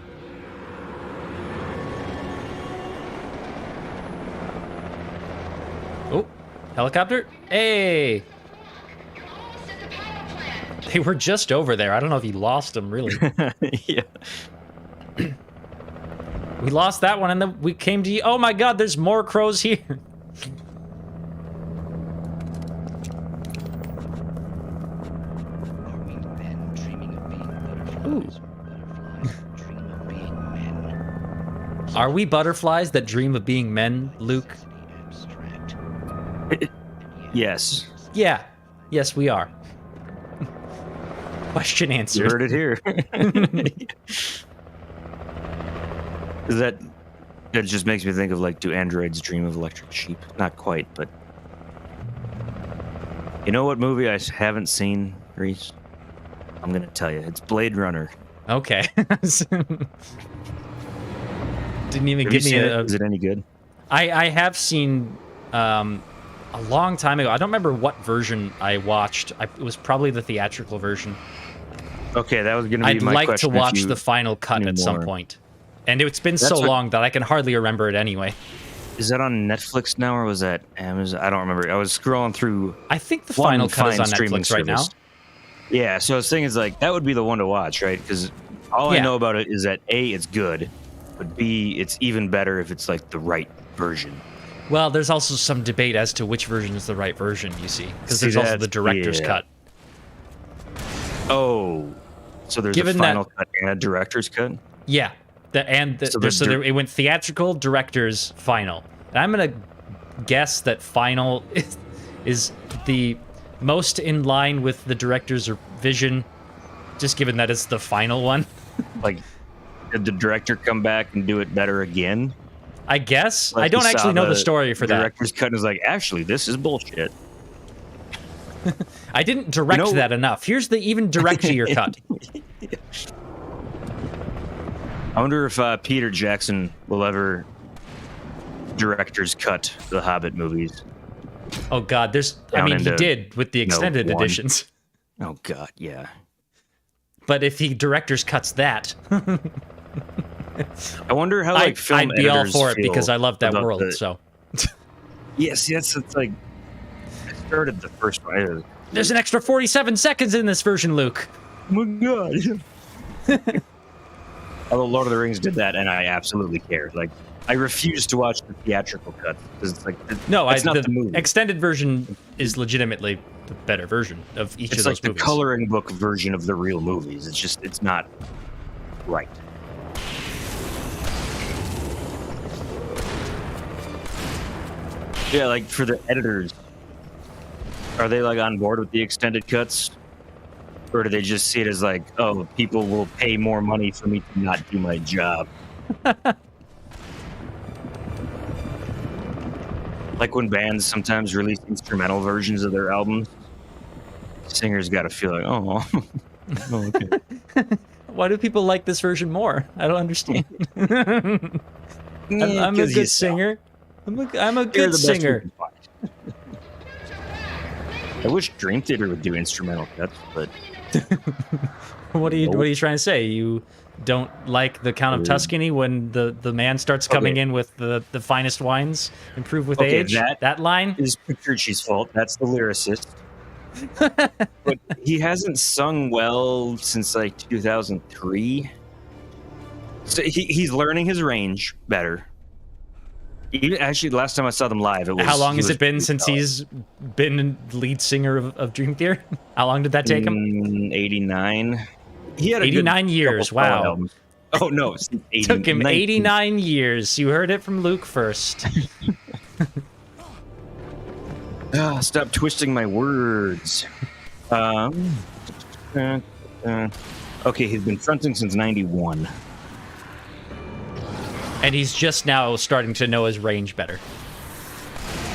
Oh, helicopter. Hey. They were just over there. I don't know if you lost them, really. Yeah. We lost that one, and then we came to you. Oh my God, there's more crows here. Ooh. Are we butterflies that dream of being men, Luke? Yes. Yeah. Yes, we are. Question answered. You heard it here. That just makes me think of, like, do androids dream of electric sheep? Not quite, but... You know what movie I haven't seen, Reese? I'm going to tell you. It's Blade Runner. Okay. Didn't even give me a... Is it any good? I have seen a long time ago. I don't remember what version I watched. It was probably the theatrical version. Okay, that was going to be my I'd like question. to watch the final cut at some point. And it's been so long that I can hardly remember it anyway. Is that on Netflix now, or was that Amazon? I don't remember. I was scrolling through. I think the final cut is on Netflix right now. Yeah, so I was thinking, it's like, that would be the one to watch, right? Because All I know about it is that A, it's good, but B, it's even better if it's like the right version. Well, there's also some debate as to which version is the right version, you see, because there's also the director's cut. Oh, so there's a final cut and a director's cut? Yeah, so it went theatrical, director's, final. And I'm going to guess that final is the most in line with the director's vision, just given that it's the final one. Like, did the director come back and do it better again? I guess. Like I don't actually know the story for that. The director's cut is like, actually, this is bullshit. I didn't direct that enough. Here's the even directier cut. I wonder if Peter Jackson will ever director's cut the Hobbit movies. Oh God, he did with the extended editions. Oh God, yeah. But if he director's cuts that, I wonder how film I'd be all for it feel because I love that world. So yes, it's like I started the first one. There's an extra 47 seconds in this version, Luke. Oh my God. Although Lord of the Rings did that, and I absolutely care. Like, I refuse to watch the theatrical cut because it's like it's not the movie. Extended version is legitimately the better version of each of those movies. It's like the coloring book version of the real movies. It's not right. Yeah, like for the editors, are they like on board with the extended cuts? Or do they just see it as like, oh, people will pay more money for me to not do my job? Like when bands sometimes release instrumental versions of their albums, singers got to feel like, oh, okay. Why do people like this version more? I don't understand. I'm a good singer. I'm a good singer. I wish Dream Theater would do instrumental cuts, but what are you trying to say? You don't like the Count of Tuscany when the man starts coming in with the finest wines, improve with age? That line is Petrucci's fault. That's the lyricist. But he hasn't sung well since like 2003. So he's learning his range better. Actually, the last time I saw them live, it was... How long has it been since he's been lead singer of Dream Theater? How long did that take him? 89. He had 89 years, wow. Albums. Oh, no. It took him 89 years. You heard it from Luke first. Stop twisting my words. Okay, he's been fronting since 91. And he's just now starting to know his range better.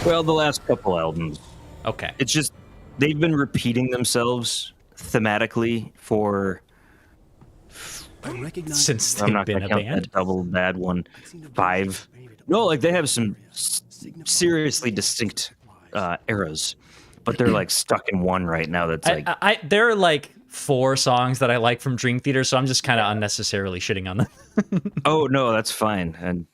Well, the last couple albums. Okay. It's just, they've been repeating themselves thematically for... Since they've been a band. That double bad one. 5. No, like they have some seriously distinct eras, but they're like stuck in one right now. That's like there are like 4 songs that I like from Dream Theater, so I'm just kind of unnecessarily shitting on them. Oh no, that's fine. And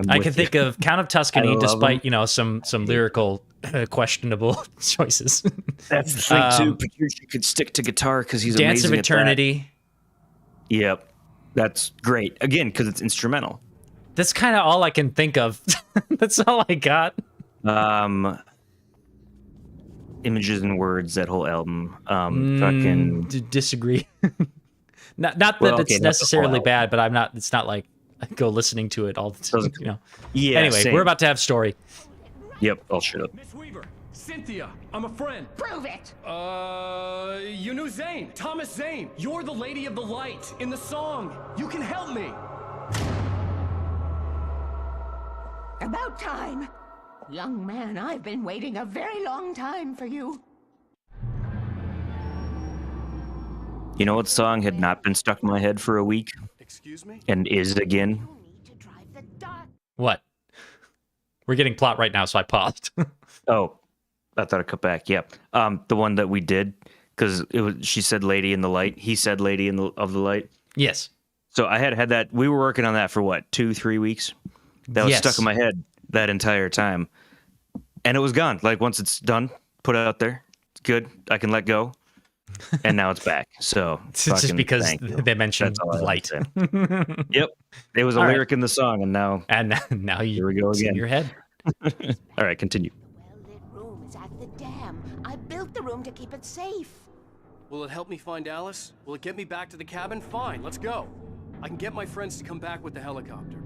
I can think of Count of Tuscany, despite some lyrical questionable choices. That's the thing too. Petrucci could stick to guitar because he's Dance amazing of Eternity. Yep, that's great. Again, because it's instrumental. That's kind of all I can think of. That's all I got. Images and Words, that whole album. Disagree. not that it's necessarily bad, but it's not like I go listening to it all the time. Yeah. Anyway, same. we're about to have story. Yep, I'll shut up. Miss Weaver, Cynthia, I'm a friend. Prove it. You knew Zane, Thomas Zane. You're the Lady of the Light in the song. You can help me. About time. Young man, I've been waiting a very long time for you. You know what song had not been stuck in my head for a week? Excuse me? And is again? What? We're getting plot right now, so I paused. Oh, I thought I'd cut back. Yep. The one that we did, because she said Lady in the Light. He said Lady of the Light. Yes. So I had that. We were working on that for what, 2-3 weeks? That was stuck in my head that entire time. And it was gone. Like once it's done, put it out there. It's good. I can let go. and now it's back. So It's just because they mentioned light. Yep, it was a lyric in the song, and now here we go again. In your head. All right, continue. Well-lit room is at the dam. I built the room to keep it safe. Will it help me find Alice? Will it get me back to the cabin? Fine, let's go. I can get my friends to come back with the helicopter.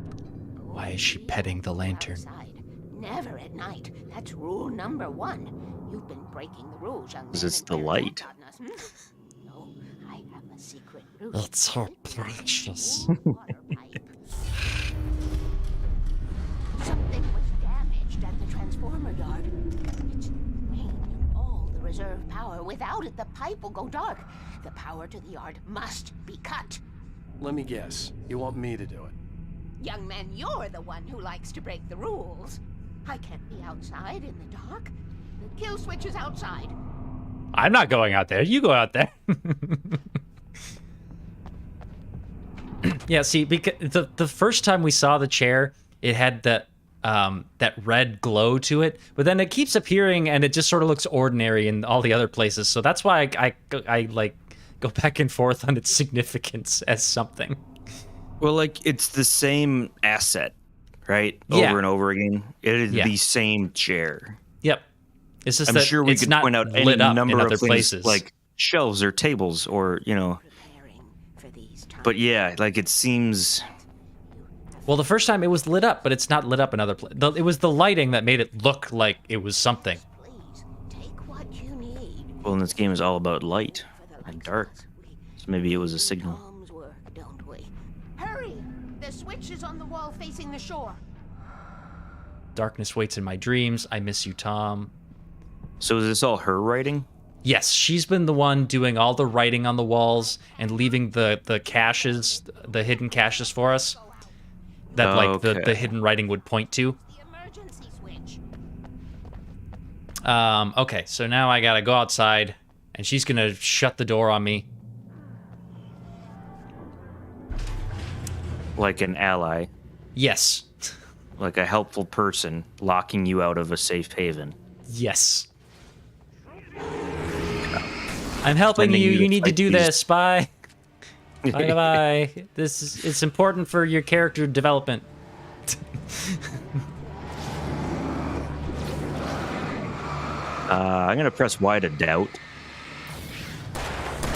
Why is she petting the lantern? Outside. Never at night. That's rule number 1. You've been breaking the rules, young man. Is this the light? No, I have a secret route. It's so precious. Something was damaged at the transformer yard. It's draining all the reserve power. Without it, the pipe will go dark. The power to the yard must be cut. Let me guess. You want me to do it? Young man, you're the one who likes to break the rules. I can't be outside in the dark. The kill switch is outside. I'm not going out there. You go out there. Yeah, see, because the first time we saw the chair, it had that red glow to it, but then it keeps appearing and it just sort of looks ordinary in all the other places. So that's why I like go back and forth on its significance as something. Well, like, it's the same asset, right? Yeah. Over and over again. It is the same chair. Yep. It's just I'm that sure we it's could not point out lit any up number in of other things, places. like shelves or tables or, you know. But yeah, like, it seems... Well, the first time it was lit up, but it's not lit up in other places. It was the lighting that made it look like it was something. Well, and this game is all about light and dark. So maybe it was a signal. Hurry! The switch is on the wall facing the shore. Darkness waits in my dreams. I miss you, Tom. So is this all her writing? Yes, she's been the one doing all the writing on the walls and leaving the caches, the hidden caches for us. That like the hidden writing would point to. Okay, so now I gotta go outside, and she's gonna shut the door on me. Like an ally. Yes. Like a helpful person locking you out of a safe haven. Yes. I'm helping you. You need to do this. Bye. Bye. It's important for your character development. I'm gonna press Y to doubt.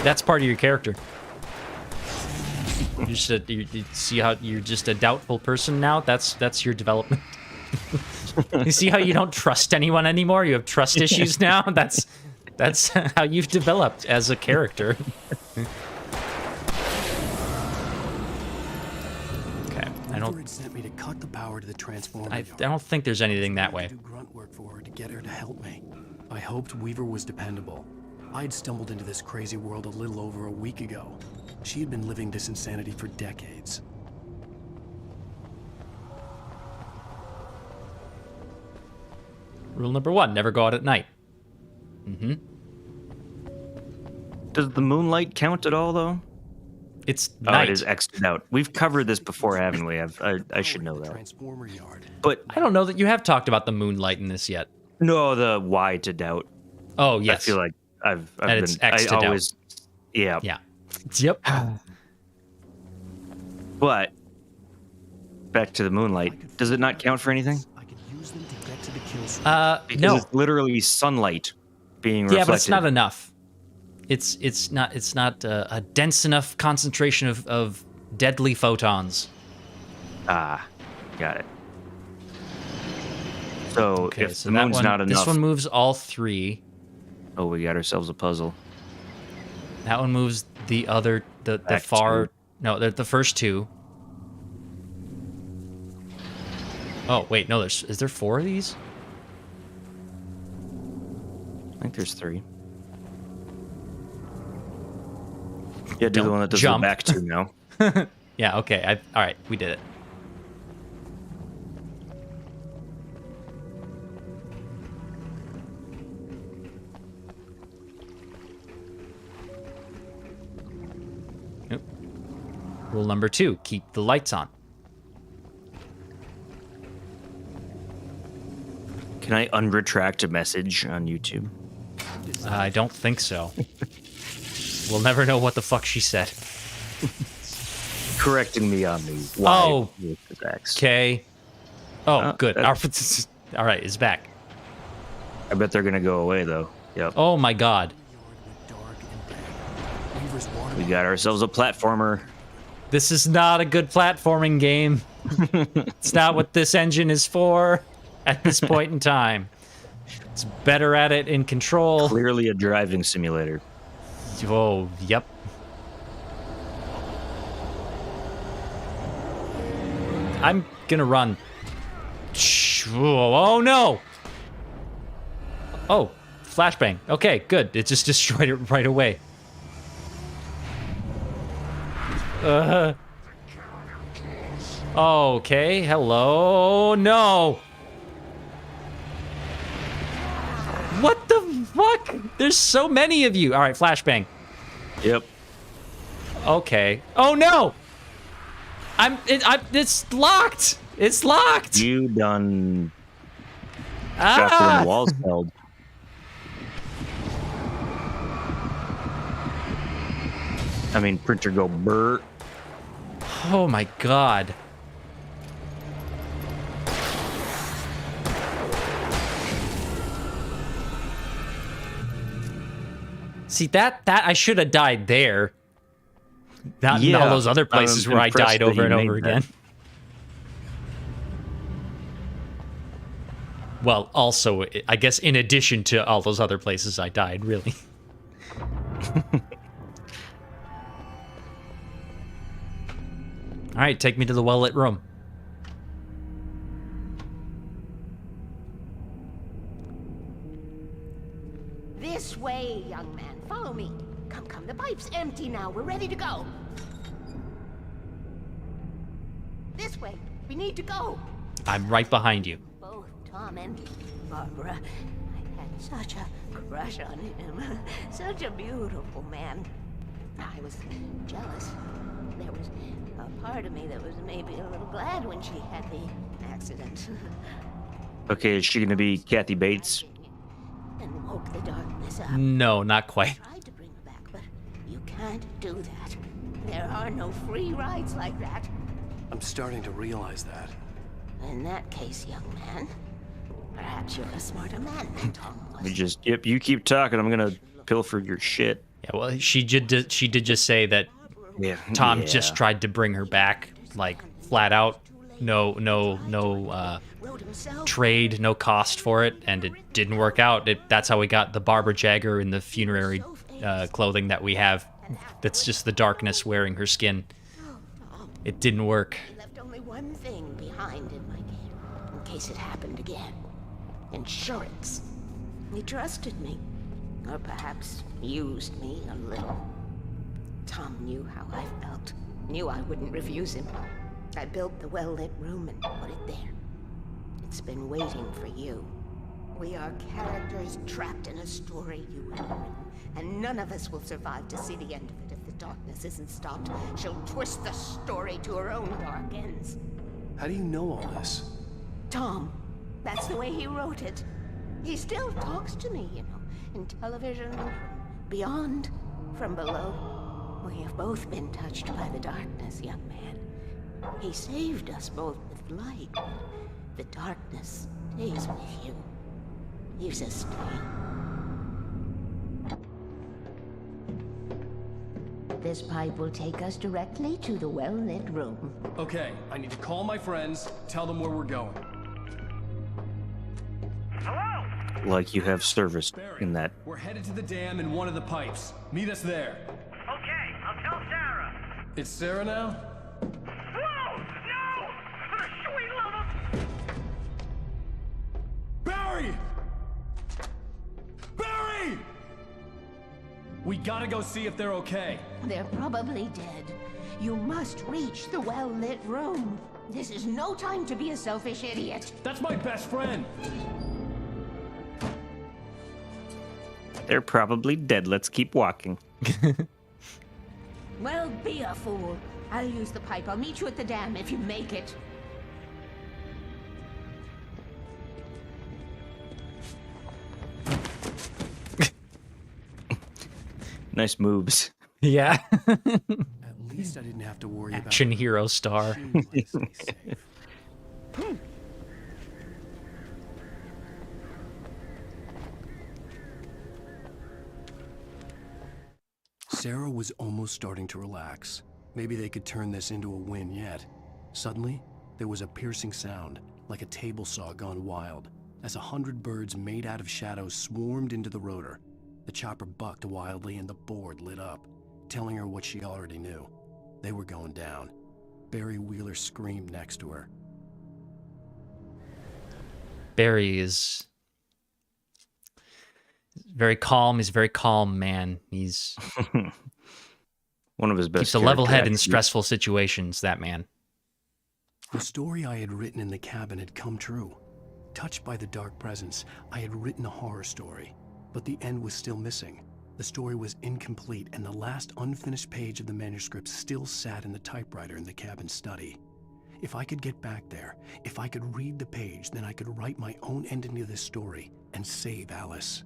That's part of your character. You see how you're just a doubtful person now? That's your development. You see how you don't trust anyone anymore? You have trust issues now? That's how you've developed as a character. Okay, I don't. Sent me to cut the power to the transformer. I don't think there's anything that way. Do grunt work for her to get her to help me. I hoped Weaver was dependable. I'd stumbled into this crazy world a little over a week ago. She had been living this insanity for decades. Rule number 1, never go out at night. Mm-hmm. Does the moonlight count at all, though? It's night. It is X'd out. We've covered this before, haven't we? I should know that. Transformer yard. But I don't know that you have talked about the moonlight in this yet. No, the Y to doubt. Oh, yes. I feel like I've and been... it's X to always, doubt. Yeah. Yeah. Yep. But back to the moonlight. Does it not count for anything? Because no. it's literally sunlight being reflected. Yeah, but it's not enough. It's not a dense enough concentration of deadly photons. Ah, got it. So Okay, if so the moon's not enough, this one moves all 3. oh, we got ourselves a puzzle. That one moves the other, the Back far. to- No, the first 2. Oh wait, no. Is there 4 of these? I think there's 3. Yeah, do Don't the one that does jump. the back 2 now. Yeah. Okay. All right. We did it. Yep. Rule number 2: keep the lights on. Can I unretract a message on YouTube? I don't think so. We'll never know what the fuck she said. Correcting me on the Oh. X. Okay. Oh, good. All that's- right, it's back. I bet they're gonna go away though. Yep. Oh my god. We got ourselves a platformer. This is not a good platforming game. It's not what this engine is for at this point in time. It's better at it in Control. Clearly a driving simulator. Oh, yep. I'm gonna run. Oh no! Oh, flashbang. Okay, good. It just destroyed it right away. Okay, hello. No! What the fuck? There's so many of you. All right, flashbang. Yep. Okay. Oh no! It's locked. It's locked. You done got when the walls held. I mean, printer go burr. Oh my god. See, that I should have died there. Not in all those other places where I died over and over again. Well, also, I guess in addition to all those other places I died, really. All right, take me to the well-lit room. This way, young man. Follow me. Come. The pipe's empty now. We're ready to go. This way. We need to go. I'm right behind you. Both Tom and Barbara. I had such a crush on him. Such a beautiful man. I was jealous. There was a part of me that was maybe a little glad when she had the accident. Okay, is she gonna be Kathy Bates? And woke the darkness up. No, not quite. I tried to bring her back, but you can't do that. There are no free rides like that. I'm starting to realize that. In that case, young man, perhaps you're a smarter man than Tom was. You keep talking. I'm gonna pilfer your shit. Yeah, well, she did just say that Tom just tried to bring her back, like, flat out. No trade, no cost for it, and it didn't work out. That's how we got the Barbara Jagger in the funerary clothing that we have. That's just the darkness wearing her skin. It didn't work. I left only one thing behind in my game, in case it happened again. Insurance. He trusted me. Or perhaps used me a little. Tom knew how I felt. Knew I wouldn't refuse him. I built the well-lit room and put it there. It's been waiting for you. We are characters trapped in a story you have written, and none of us will survive to see the end of it if the darkness isn't stopped. She'll twist the story to her own dark ends. How do you know all this? Tom, that's the way he wrote it. He still talks to me, you know, in television, from beyond, from below. We have both been touched by the darkness, young man. He saved us both with light. The darkness stays with you. Leaves us stay. This pipe will take us directly to the well-lit room. Okay, I need to call my friends, tell them where we're going. Like you have service Barry, in that. we're headed to the dam in one of the pipes. Meet us there. Okay, I'll tell Sarah. It's Sarah now? Whoa! No! For the sweet love of... Barry! Barry! We gotta go see if they're okay. They're probably dead. You must reach the well-lit room. This is no time to be a selfish idiot. That's my best friend. They're probably dead. Let's keep walking. Well, be a fool. I'll use the pipe. I'll meet you at the dam if you make it. Nice moves. Yeah. At least I didn't have to worry about Action hero star. Sarah was almost starting to relax. Maybe they could turn this into a win yet. Suddenly, there was a piercing sound, like a table saw gone wild, as 100 birds made out of shadows swarmed into the rotor. The chopper bucked wildly and the board lit up, telling her what she already knew. They were going down. Barry Wheeler screamed next to her. Barry is very calm. He's a very calm man. He's one of his best. Keeps a level head in stressful situations, that man. The story I had written in the cabin had come true. Touched by the dark presence, I had written a horror story, but the end was still missing. The story was incomplete, and the last unfinished page of the manuscript still sat in the typewriter in the cabin study. If I could get back there, if I could read the page, then I could write my own ending to this story and save Alice.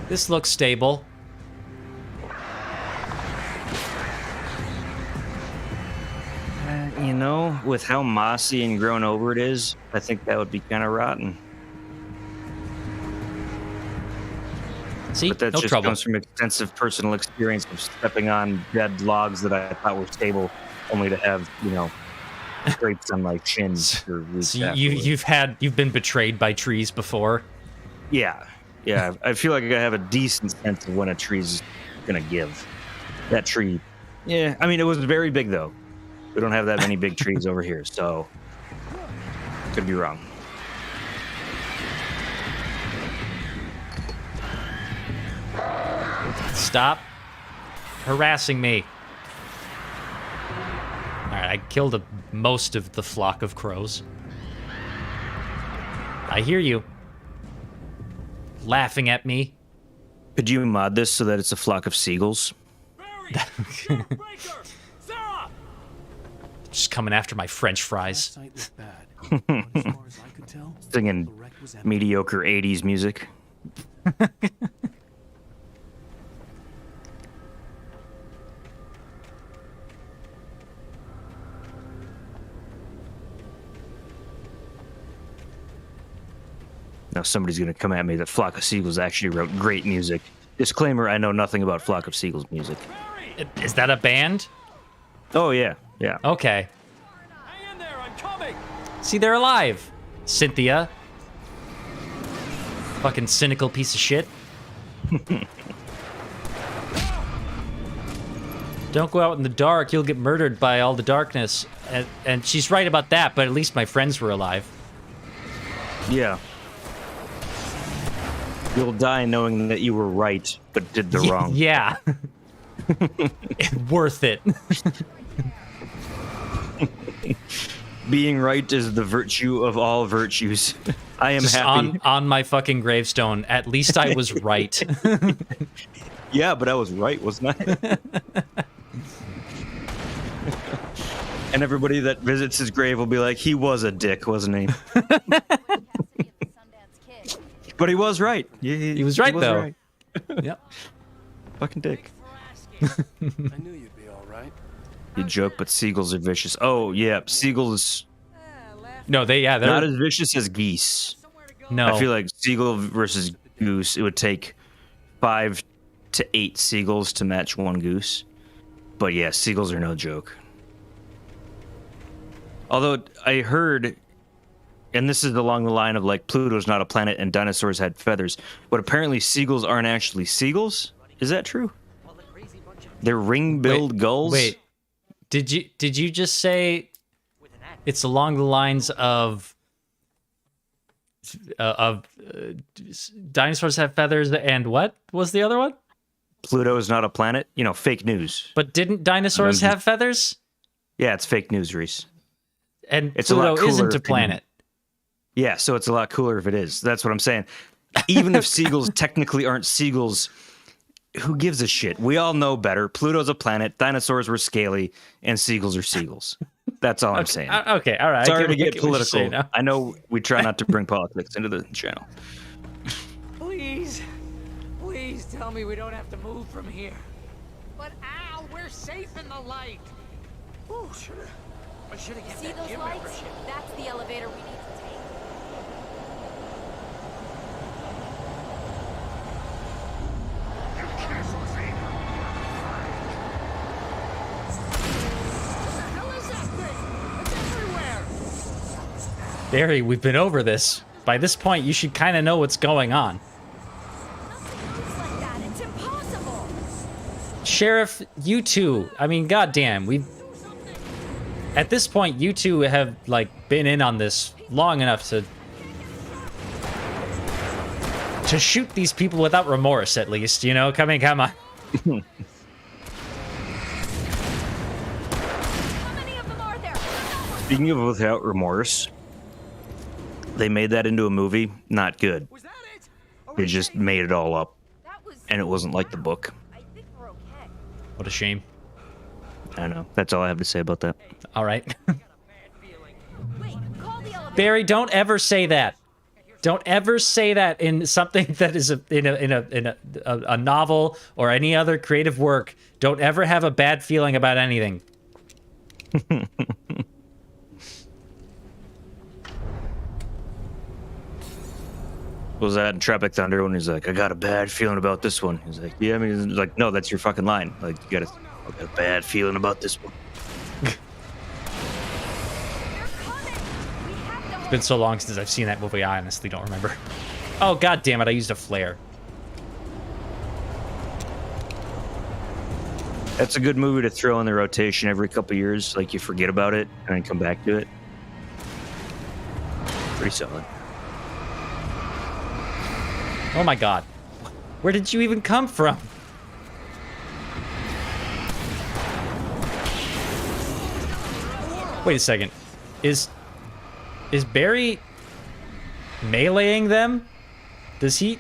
This looks stable. You know, with how mossy and grown over it is, I think that would be kind of rotten. See, but that no just trouble. comes from extensive personal experience of stepping on dead logs that I thought were stable, only to have, you know, scrapes on my shins for weeks So afterwards. you've been betrayed by trees before. Yeah. I feel like I have a decent sense of when a tree's gonna give. That tree, yeah. I mean, it was very big though. We don't have that many big trees over here, so could be wrong. Stop harassing me. All right, I killed most of the flock of crows. I hear you. Laughing at me. Could you mod this so that it's a flock of seagulls? Just coming after my French fries. Singing mediocre 80s music. Now somebody's going to come at me that Flock of Seagulls actually wrote great music. Disclaimer, I know nothing about Flock of Seagulls music. Is that a band? Oh, yeah. Yeah. Okay. Hang in there, I'm coming. See, they're alive. Cynthia. Fucking cynical piece of shit. Don't go out in the dark. You'll get murdered by all the darkness. And she's right about that, but at least my friends were alive. Yeah. You'll die knowing that you were right, but did the wrong. Yeah. Worth it. Being right is the virtue of all virtues. I am Just happy. on my fucking gravestone, at least I was right. Yeah, but I was right, wasn't I? And everybody that visits his grave will be like, he was a dick, wasn't he? But he was right. He was right, though. Right. Yep. Fucking dick. I knew you'd be all right. You joke, but seagulls are vicious. Oh, yeah, seagulls... No, they're not as vicious as geese. No. I feel like seagull versus goose, it would take 5 to 8 seagulls to match one goose. But yeah, seagulls are no joke. Although I heard, and this is along the line of like Pluto's not a planet and dinosaurs had feathers, but apparently seagulls aren't actually seagulls. Is that true? They're ring-billed gulls. Wait, did you just say it's along the lines of dinosaurs have feathers and what was the other one? Pluto is not a planet. You know, fake news. But didn't dinosaurs have feathers? Yeah, it's fake news, Reese. And it's Pluto a lot cooler isn't a if you- planet. Yeah, so it's a lot cooler if it is. That's what I'm saying. even if seagulls technically aren't seagulls, who gives a shit? We all know better. Pluto's a planet. Dinosaurs were scaly, and seagulls are seagulls. That's all I'm saying. Okay, all right. Sorry to I get what you're saying political. now. I know we try not to bring politics into the channel. Please tell me we don't have to move from here. But Al, we're safe in the light. Oh, I should have get See that those gym lights? membership. That's the elevator we need to take. Barry, we've been over this. By this point, you should kind of know what's going on. Like that, it's impossible. Sheriff, you two. I mean, goddamn, we've. At this point, you two have like been in on this long enough to shoot these people without remorse, at least. You know, come on. How many of them are there? Speaking of without remorse, they made that into a movie. Not good. They just made it all up, and it wasn't like the book. I think we're okay. What a shame. I know. That's all I have to say about that. All right. Wait, call the elevator. Barry, don't ever say that. Don't ever say that in something that is in a novel or any other creative work. Don't ever have a bad feeling about anything. Was that in Tropic Thunder when he's like, I got a bad feeling about this one? He's like, yeah, I mean, he's like, no, that's your fucking line. Like, I got a bad feeling about this one. It's been so long since I've seen that movie, I honestly don't remember. Oh, god damn it, I used a flare. That's a good movie to throw in the rotation every couple years. Like, you forget about it and then come back to it. Pretty solid. Oh my god. Where did you even come from? Wait a second. Is Barry meleeing them? Does he?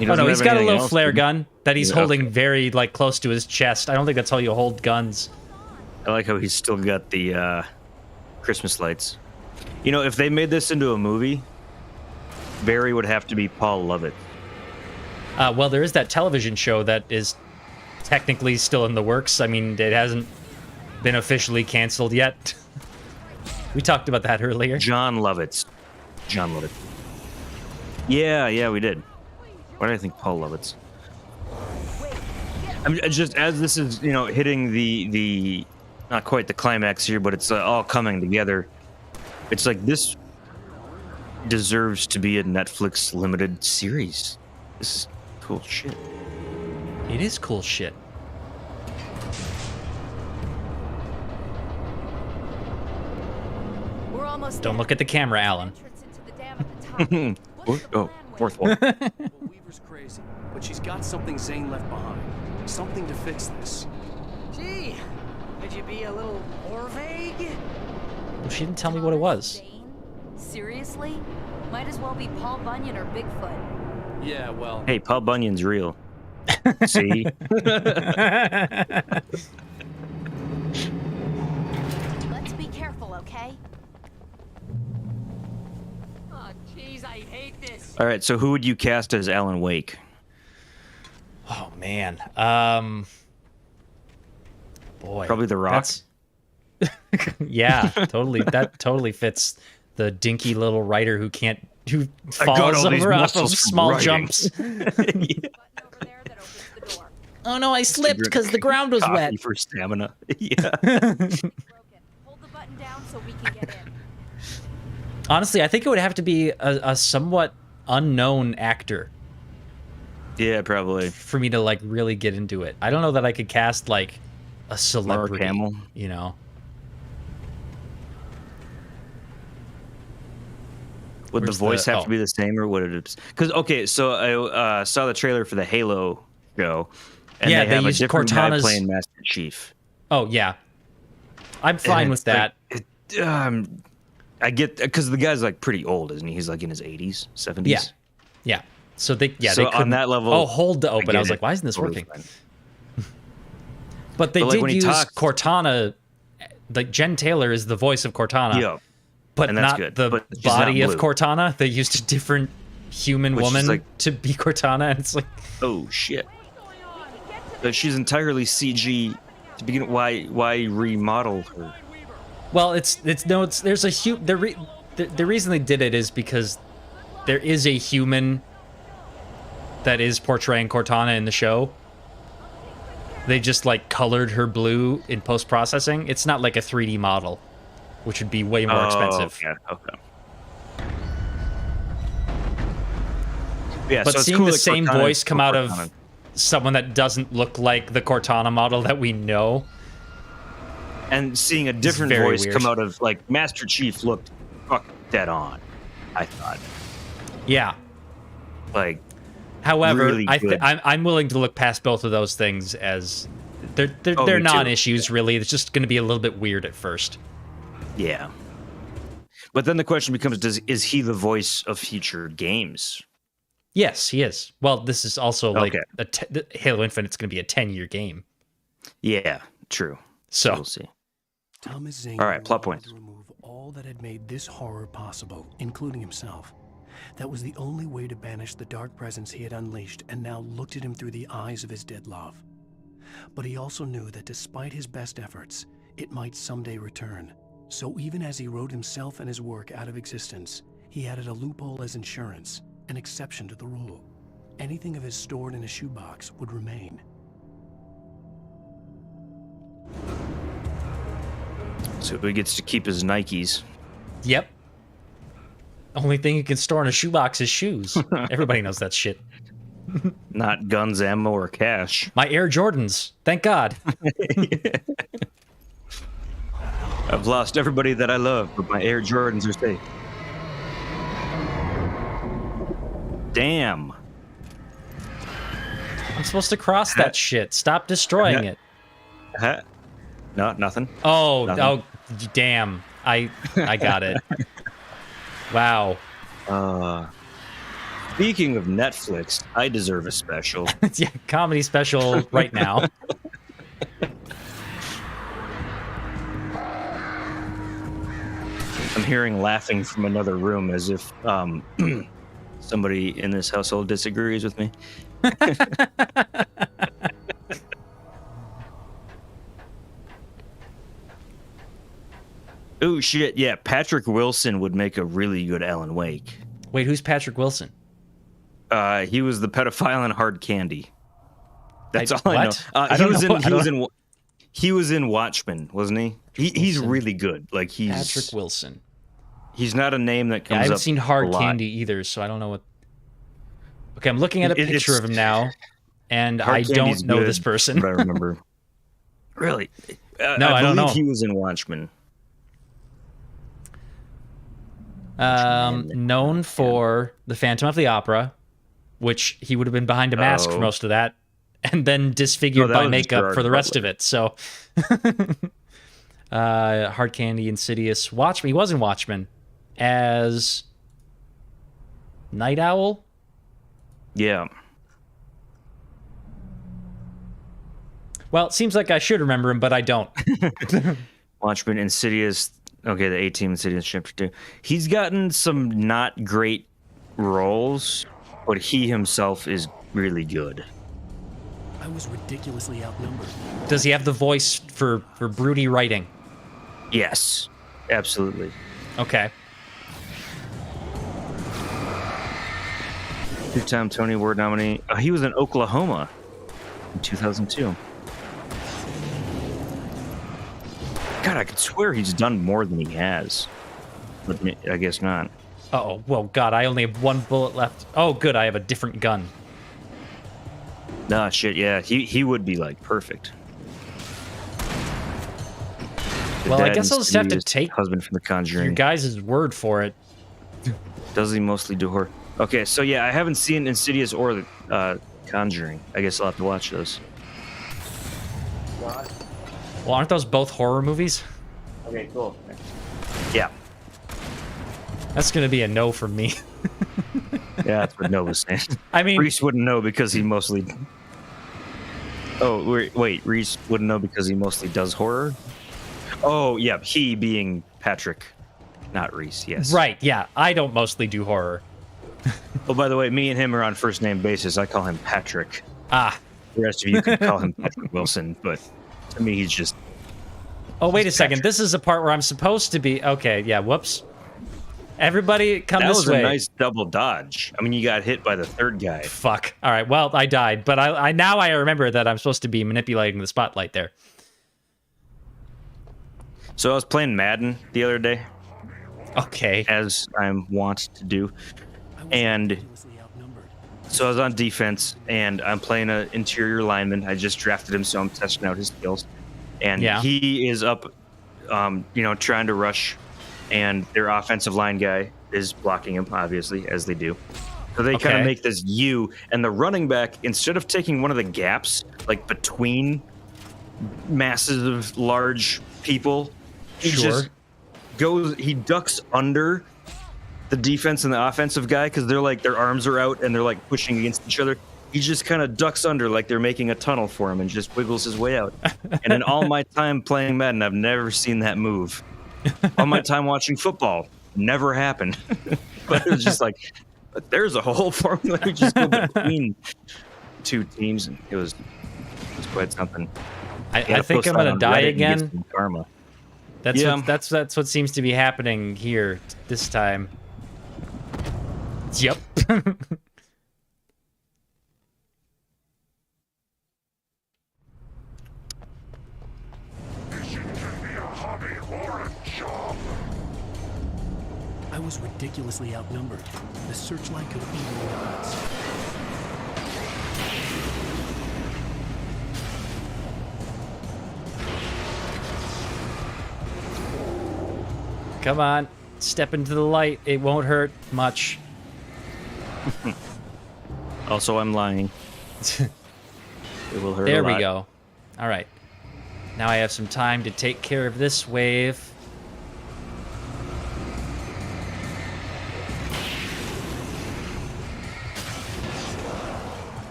Oh no, he's got a little flare gun that he's holding very like close to his chest. I don't think that's how you hold guns. I like how he's still got the Christmas lights. You know, if they made this into a movie, Barry would have to be Paul Lovett. Well, there is that television show that is technically still in the works. I mean, it hasn't been officially canceled yet. We talked about that earlier. John Lovett. Yeah, we did. Why did I think Paul Lovett? I mean, just as this is, you know, hitting the not quite the climax here, but it's all coming together. It's like this deserves to be a Netflix limited series. This is cool shit. It is cool shit. We're almost Don't look at the camera, Alan. Oh, fourth wall. Weaver's crazy, but she's got something Zane left behind. Something to fix this. Gee, could you be a little more vague? Well, she didn't tell me what it was. Seriously? Might as well be Paul Bunyan or Bigfoot. Yeah, well. Hey, Paul Bunyan's real. See? Let's be careful, okay? Oh, jeez, I hate this. All right, so who would you cast as Alan Wake? Oh man. Boy. Probably The Rock. Yeah, totally. That totally fits the dinky little writer who falls over off of small jumps. Oh no, I slipped because the ground was wet. For stamina. Yeah. Hold the button down so we can get in. Honestly, I think it would have to be a somewhat unknown actor. Yeah, probably. For me to like really get into it. I don't know that I could cast like a celebrity. Mark Hamill. You know. Would the voice have to be the same, or would it? Because okay, so I saw the trailer for the Halo show, and yeah, they have a used different guy Cortana's playing Master Chief. Oh yeah, I'm fine with that. I get because the guy's like pretty old, isn't he? He's like in his 80s, 70s. Yeah, Yeah. So they So they on couldn't. that level, Oh, hold to open. I get was it. like, why isn't this Totally working? fine. But they But, like, did when he use talks- Cortana. Like Jen Taylor is the voice of Cortana. Yeah. But And that's not good. the But she's not body of blue. Cortana. They used a different human Which is woman like- to be Cortana, and it's like, Oh shit. But she's entirely CG to begin. Why remodel her? well, there's a the reason they did it is because there is a human that is portraying Cortana in the show. They just like colored her blue in post processing. It's not like a 3D model, which would be way more expensive. Okay. Yeah, But so it's seeing cool the that same Cortana voice is come still out of Cortana. someone that doesn't look like the Cortana model that we know. And seeing a different very voice weird. come out of like Master Chief looked dead on. I thought. Yeah. Like, However, really good. I'm willing to look past both of those things as they're me too. non-issues. Really, it's just going to be a little bit weird at first. yeah. But then the question becomes: is he the voice of future games? Yes, he is. Well, this is also like Okay. Halo Infinite's going to be a 10-year game. Yeah, true. So we'll see. Thomas Zane All right, plot wanted points. to remove all that had made this horror possible, including himself. That was the only way to banish the dark presence he had unleashed and now looked at him through the eyes of his dead love. But he also knew that despite his best efforts, it might someday return. So even as he wrote himself and his work out of existence, he added a loophole as insurance, an exception to the rule. Anything of his stored in a shoebox would remain. So he gets to keep his Nikes. Yep. Only thing you can store in a shoebox is shoes. Everybody knows that shit. Not guns, ammo, or cash. My Air Jordans. Thank God. I've lost everybody that I love, but my Air Jordans are safe. Damn. I'm supposed to cross that shit. Stop destroying it. Huh? No, nothing. Oh, Nothing. oh, damn. I got it. Wow. Speaking of Netflix, I deserve a special. Yeah, comedy special right now. I'm hearing laughing from another room as if somebody in this household disagrees with me. Oh shit! Yeah, Patrick Wilson would make a really good Alan Wake. Wait, who's Patrick Wilson? He was the pedophile in Hard Candy. That's all I know. what? I don't know. He was in Watchmen, wasn't he? He's really good. Like he's Patrick Wilson. He's not a name that Yeah, comes I haven't up seen a Hard lot. Candy either, so I don't know what. Okay, I'm looking at a picture It's- of him now, and Hard I Candy's don't know good, this person. but I remember. Really? No, I don't believe know. He was in Watchmen. Known for The Phantom of the Opera, which he would have been behind a mask for Oh. most of that, and then disfigured that by was makeup Gerard for the rest Butler. of it. So, Hard Candy, Insidious, Watchmen. He was in Watchmen as Night Owl. Yeah. Well, it seems like I should remember him, but I don't. Watchmen, Insidious. Okay, the 18 Insidious Chapter 2. He's gotten some not great roles, but he himself is really good. I was ridiculously outnumbered. Does he have the voice for broody writing? Yes, absolutely. Okay. Two-time Tony Award nominee. He was in Oklahoma in 2002. God, I could swear he's done more than he has. But I guess not. Oh, well, God, I only have one bullet left. Oh, good, I have a different gun. Nah, shit, yeah. He would be, like, perfect. The Well, I dad guess I'll just have to Insidious, take husband from The Conjuring. your guys' word for it. Does he mostly do horror? Okay, so yeah, I haven't seen Insidious or The Conjuring. I guess I'll have to watch those. Well, aren't those both horror movies? Okay, cool. Yeah. That's gonna be a no from me. Yeah, that's what Nova's saying. I mean, Reese wouldn't know because he mostly. Oh, wait. Reese wouldn't know because he mostly does horror? Oh, yeah. He being Patrick, not Reese, yes. Right, yeah. I don't mostly do horror. Oh, by the way, me and him are on first name basis. I call him Patrick. Ah. The rest of you can call him Patrick Wilson, but to me, he's just. Oh, wait a second. This is a part where I'm supposed to be. Okay, yeah, whoops. Everybody come this way. That was a nice double dodge. I mean, you got hit by the third guy. Fuck. All right, well, I died, but I now I remember that I'm supposed to be manipulating the spotlight there. So I was playing Madden the other day. Okay. As I'm wont to do. And so I was on defense, and I'm playing an interior lineman. I just drafted him, so I'm testing out his skills. And he is up, trying to rush, and their offensive line guy is blocking him, obviously, as they do. So they kind of make this U, and the running back, instead of taking one of the gaps, like between massive, large people, he just he ducks under the defense and the offensive guy because they're like, their arms are out and they're like pushing against each other. He just kind of ducks under like they're making a tunnel for him and just wiggles his way out. And in all my time playing Madden, I've never seen that move. All my time watching football, never happened. But it was just like, there's a whole formula. We just go between two teams, and it was quite something. I think I'm gonna die again. Karma. That's what seems to be happening here this time. Yep. I was ridiculously outnumbered. The searchlight could even the odds. Come on, step into the light. It won't hurt much. Also, I'm lying. It will hurt There a lot. we go. All right. Now I have some time to take care of this wave.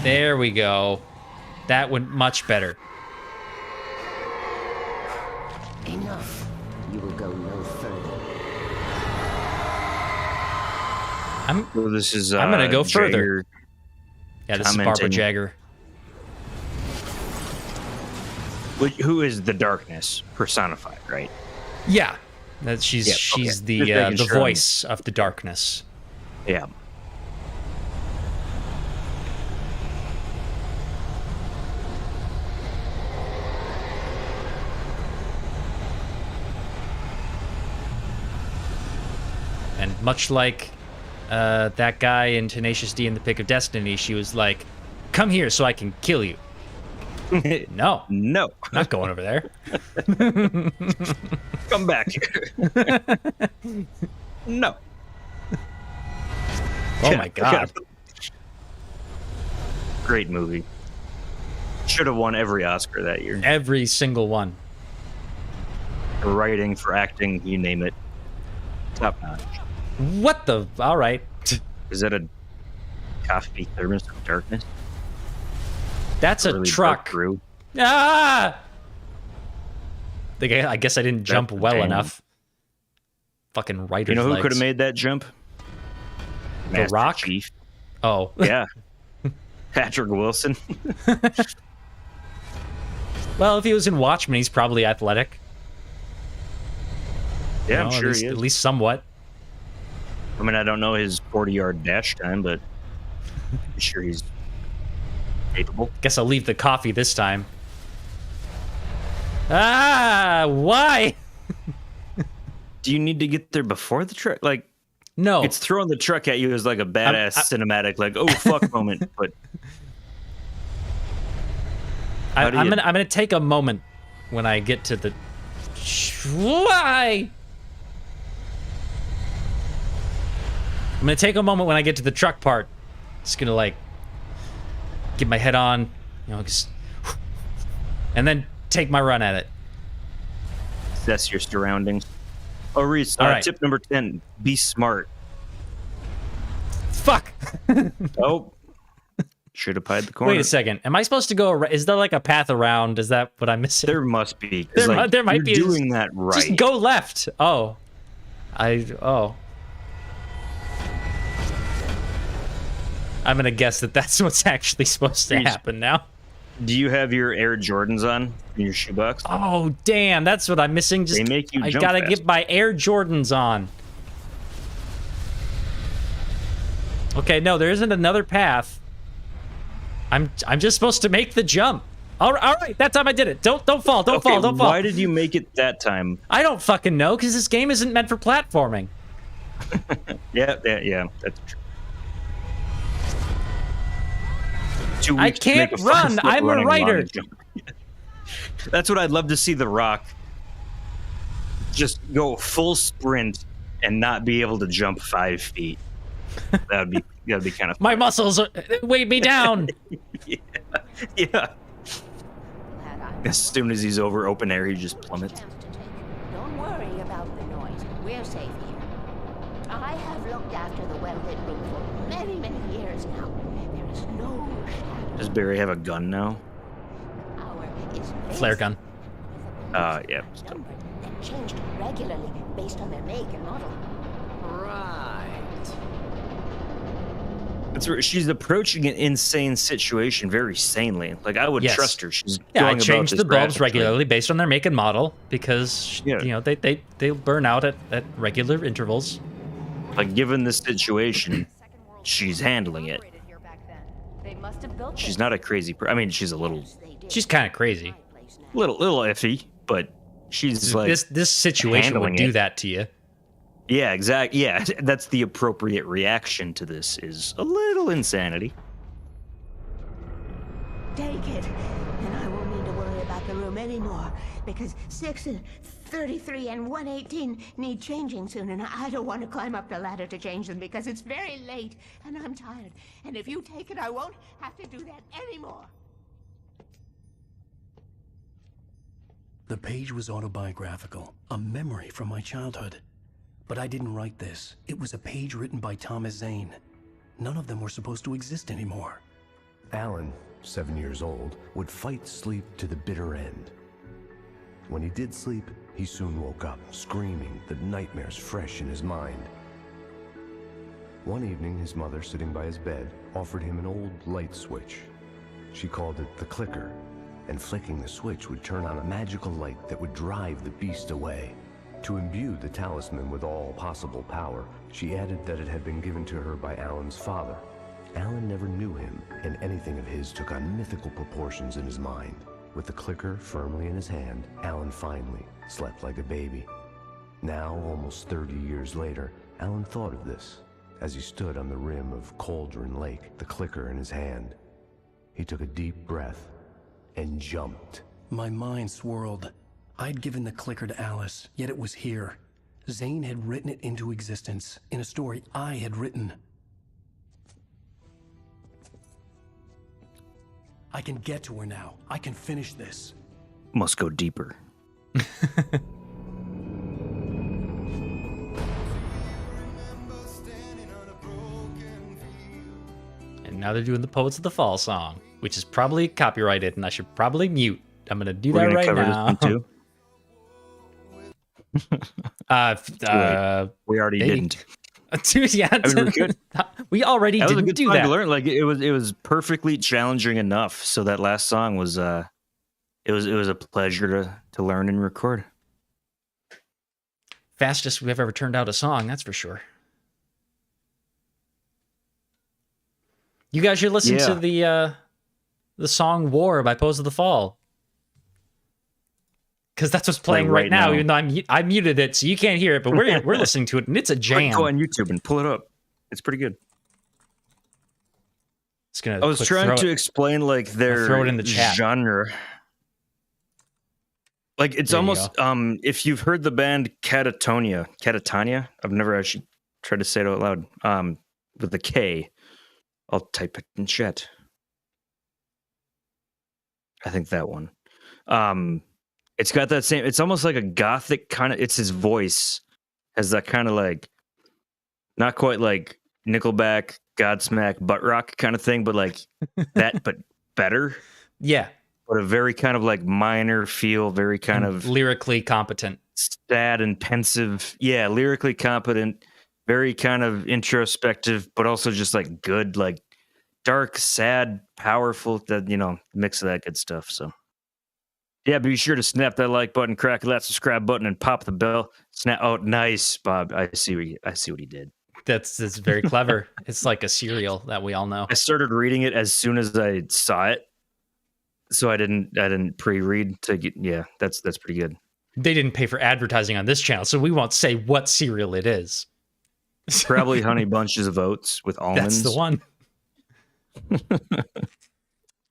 There we go. That went much better. Enough. You will go no further. I'm gonna go Jagger further. Yeah, this is Barbara Jagger. Who is the darkness personified, right? Yeah, she's the voice of the darkness. Yeah. And much like that guy in Tenacious D in the Pick of Destiny, she was like, "Come here so I can kill you." No, not going over there. Come back here. No. Oh my god. Great movie. Should have won every Oscar that year. Every single one. For writing, for acting, you name it. Top notch. What the? All right. Is that a coffee thermos of darkness? That's a truck. Ah! I guess I didn't jump well enough. Fucking writer's You know who legs. could have made that jump? The Master Rock? Chief. Oh. Yeah. Patrick Wilson. Well, if he was in Watchmen, he's probably athletic. Yeah, I'm sure he is. At least somewhat. I mean, I don't know his 40-yard dash time, but I'm sure he's capable. Guess I'll leave the coffee this time. Ah, why? Do you need to get there before the truck? Like, no. It's throwing the truck at you as like a badass cinematic, like, oh fuck moment. But I'm gonna take a moment when I get to the. Why? I'm gonna take a moment when I get to the truck part. Just gonna like get my head on, just, and then take my run at it. assess your surroundings. Oh, Reese, All right. tip number 10, be smart. Fuck. Oh, should have pied the corner. Wait a second. Am I supposed to go? Is there like a path around? Is that what I'm missing? There must be. There might be. You're doing that right. Just go left. Oh. I'm gonna guess that that's what's actually supposed to happen now. Do you have your Air Jordans on in your shoebox? Oh, damn. That's what I'm missing. Just, they make you I jump gotta fast. get my Air Jordans on. Okay, no, there isn't another path. I'm just supposed to make the jump. All right, that time I did it. Don't fall. Don't fall. Why did you make it that time? I don't fucking know, because this game isn't meant for platforming. Yeah, that's true. 2 I weeks to make can't a run. front-flip I'm a running writer. long jump. That's what I'd love to see The Rock just go full sprint and not be able to jump 5 feet. That'd be kind of My muscles weigh me down. yeah. As soon as he's over open air, he just plummets. Don't worry about the noise. We're safe here. I have looked after the welded room for many, many years now. There is no shadow. Does Barry have a gun now? Flare gun. Yeah. That changed regularly based on their make and model. Right. That's right. She's approaching an insane situation very sanely. Like, I would Yes. trust her. She's Yeah, I going about change this the bulbs graphically. regularly based on their make and model because you know they burn out at regular intervals. Like, given the situation, she's handling it. They must have built She's not a crazy I mean, she's a little kind of crazy. Little iffy, but she's like this situation would handling do it. that to you. Yeah, exactly. Yeah, that's the appropriate reaction to this is a little insanity. Take it, and I won't need to worry about the room anymore because 6 and 33 and 118 need changing soon, and I don't want to climb up the ladder to change them because it's very late and I'm tired. And if you take it, I won't have to do that anymore. The page was autobiographical, a memory from my childhood. But I didn't write this. It was a page written by Thomas Zane. None of them were supposed to exist anymore. Alan, 7 years old, would fight sleep to the bitter end. When he did sleep, he soon woke up, screaming, the nightmares fresh in his mind. One evening, his mother, sitting by his bed, offered him an old light switch. She called it the clicker, and flicking the switch would turn on a magical light that would drive the beast away. To imbue the talisman with all possible power, she added that it had been given to her by Alan's father. Alan never knew him, and anything of his took on mythical proportions in his mind. With the clicker firmly in his hand, Alan finally slept like a baby. Now, almost 30 years later, Alan thought of this as he stood on the rim of Cauldron Lake, the clicker in his hand. He took a deep breath and jumped. My mind swirled. I'd given the clicker to Alice, yet it was here. Zane had written it into existence in a story I had written. I can get to her now. I can finish this. Must go deeper. And now they're doing the Poets of the Fall song, which is probably copyrighted, and I should probably mute. I'm gonna do that right now. This one too? We already didn't. Dude, yeah, I mean, we could. We already That was a didn't good do time that. to learn. Like it was perfectly challenging enough. So that last song was it was a pleasure to learn and record. Fastest we've ever turned out a song, that's for sure. You guys should listen to the song "War" by Pose of the Fall, because that's what's playing right now. Even though I muted it, so you can't hear it, but we're listening to it, and it's a jam. Go on YouTube and pull it up. It's pretty good. I was trying to explain like their throw it in the chat. genre. Like it's almost if you've heard the band Catatonia, I've never actually tried to say it out loud. With a K. I'll type it in chat. I think that one. It's got that same. It's almost like a gothic kind of. It's his voice has that kind of like, not quite like Nickelback, Godsmack, butt rock kind of thing, but like that, but better. Yeah. But a very kind of like minor feel, very kind of lyrically competent, sad and pensive. Yeah, lyrically competent, very kind of introspective, but also just like good, like dark, sad, powerful. That mix of that good stuff. So. Yeah, be sure to snap that like button, crack that subscribe button, and pop the bell. Snap! Oh, nice, Bob. I see what he did. That's very clever. It's like a cereal that we all know. I started reading it as soon as I saw it, so I didn't pre-read to get. Yeah, that's pretty good. They didn't pay for advertising on this channel, so we won't say what cereal it is. Probably Honey Bunches of Oats with almonds. That's the one.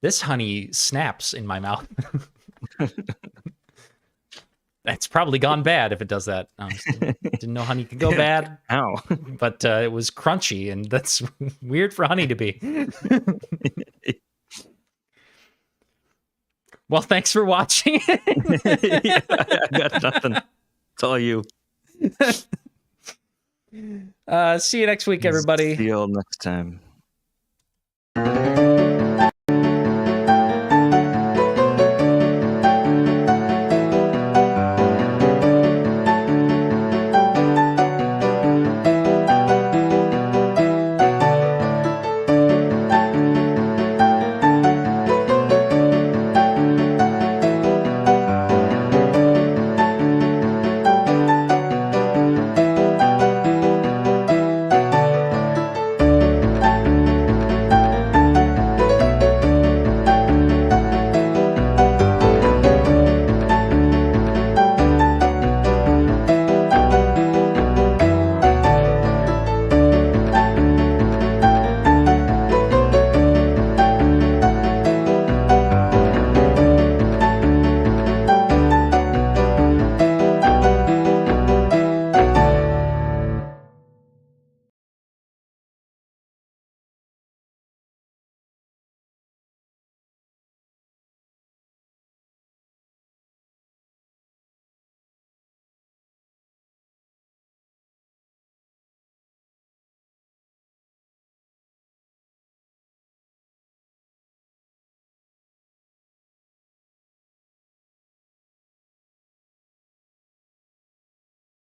This honey snaps in my mouth. That's probably gone bad if it does that. Honestly. Didn't know honey could go bad. Ow. But it was crunchy, and that's weird for honey to be. Well, thanks for watching. Yeah, I got nothing. It's all you. See you next week, everybody. See you all next time.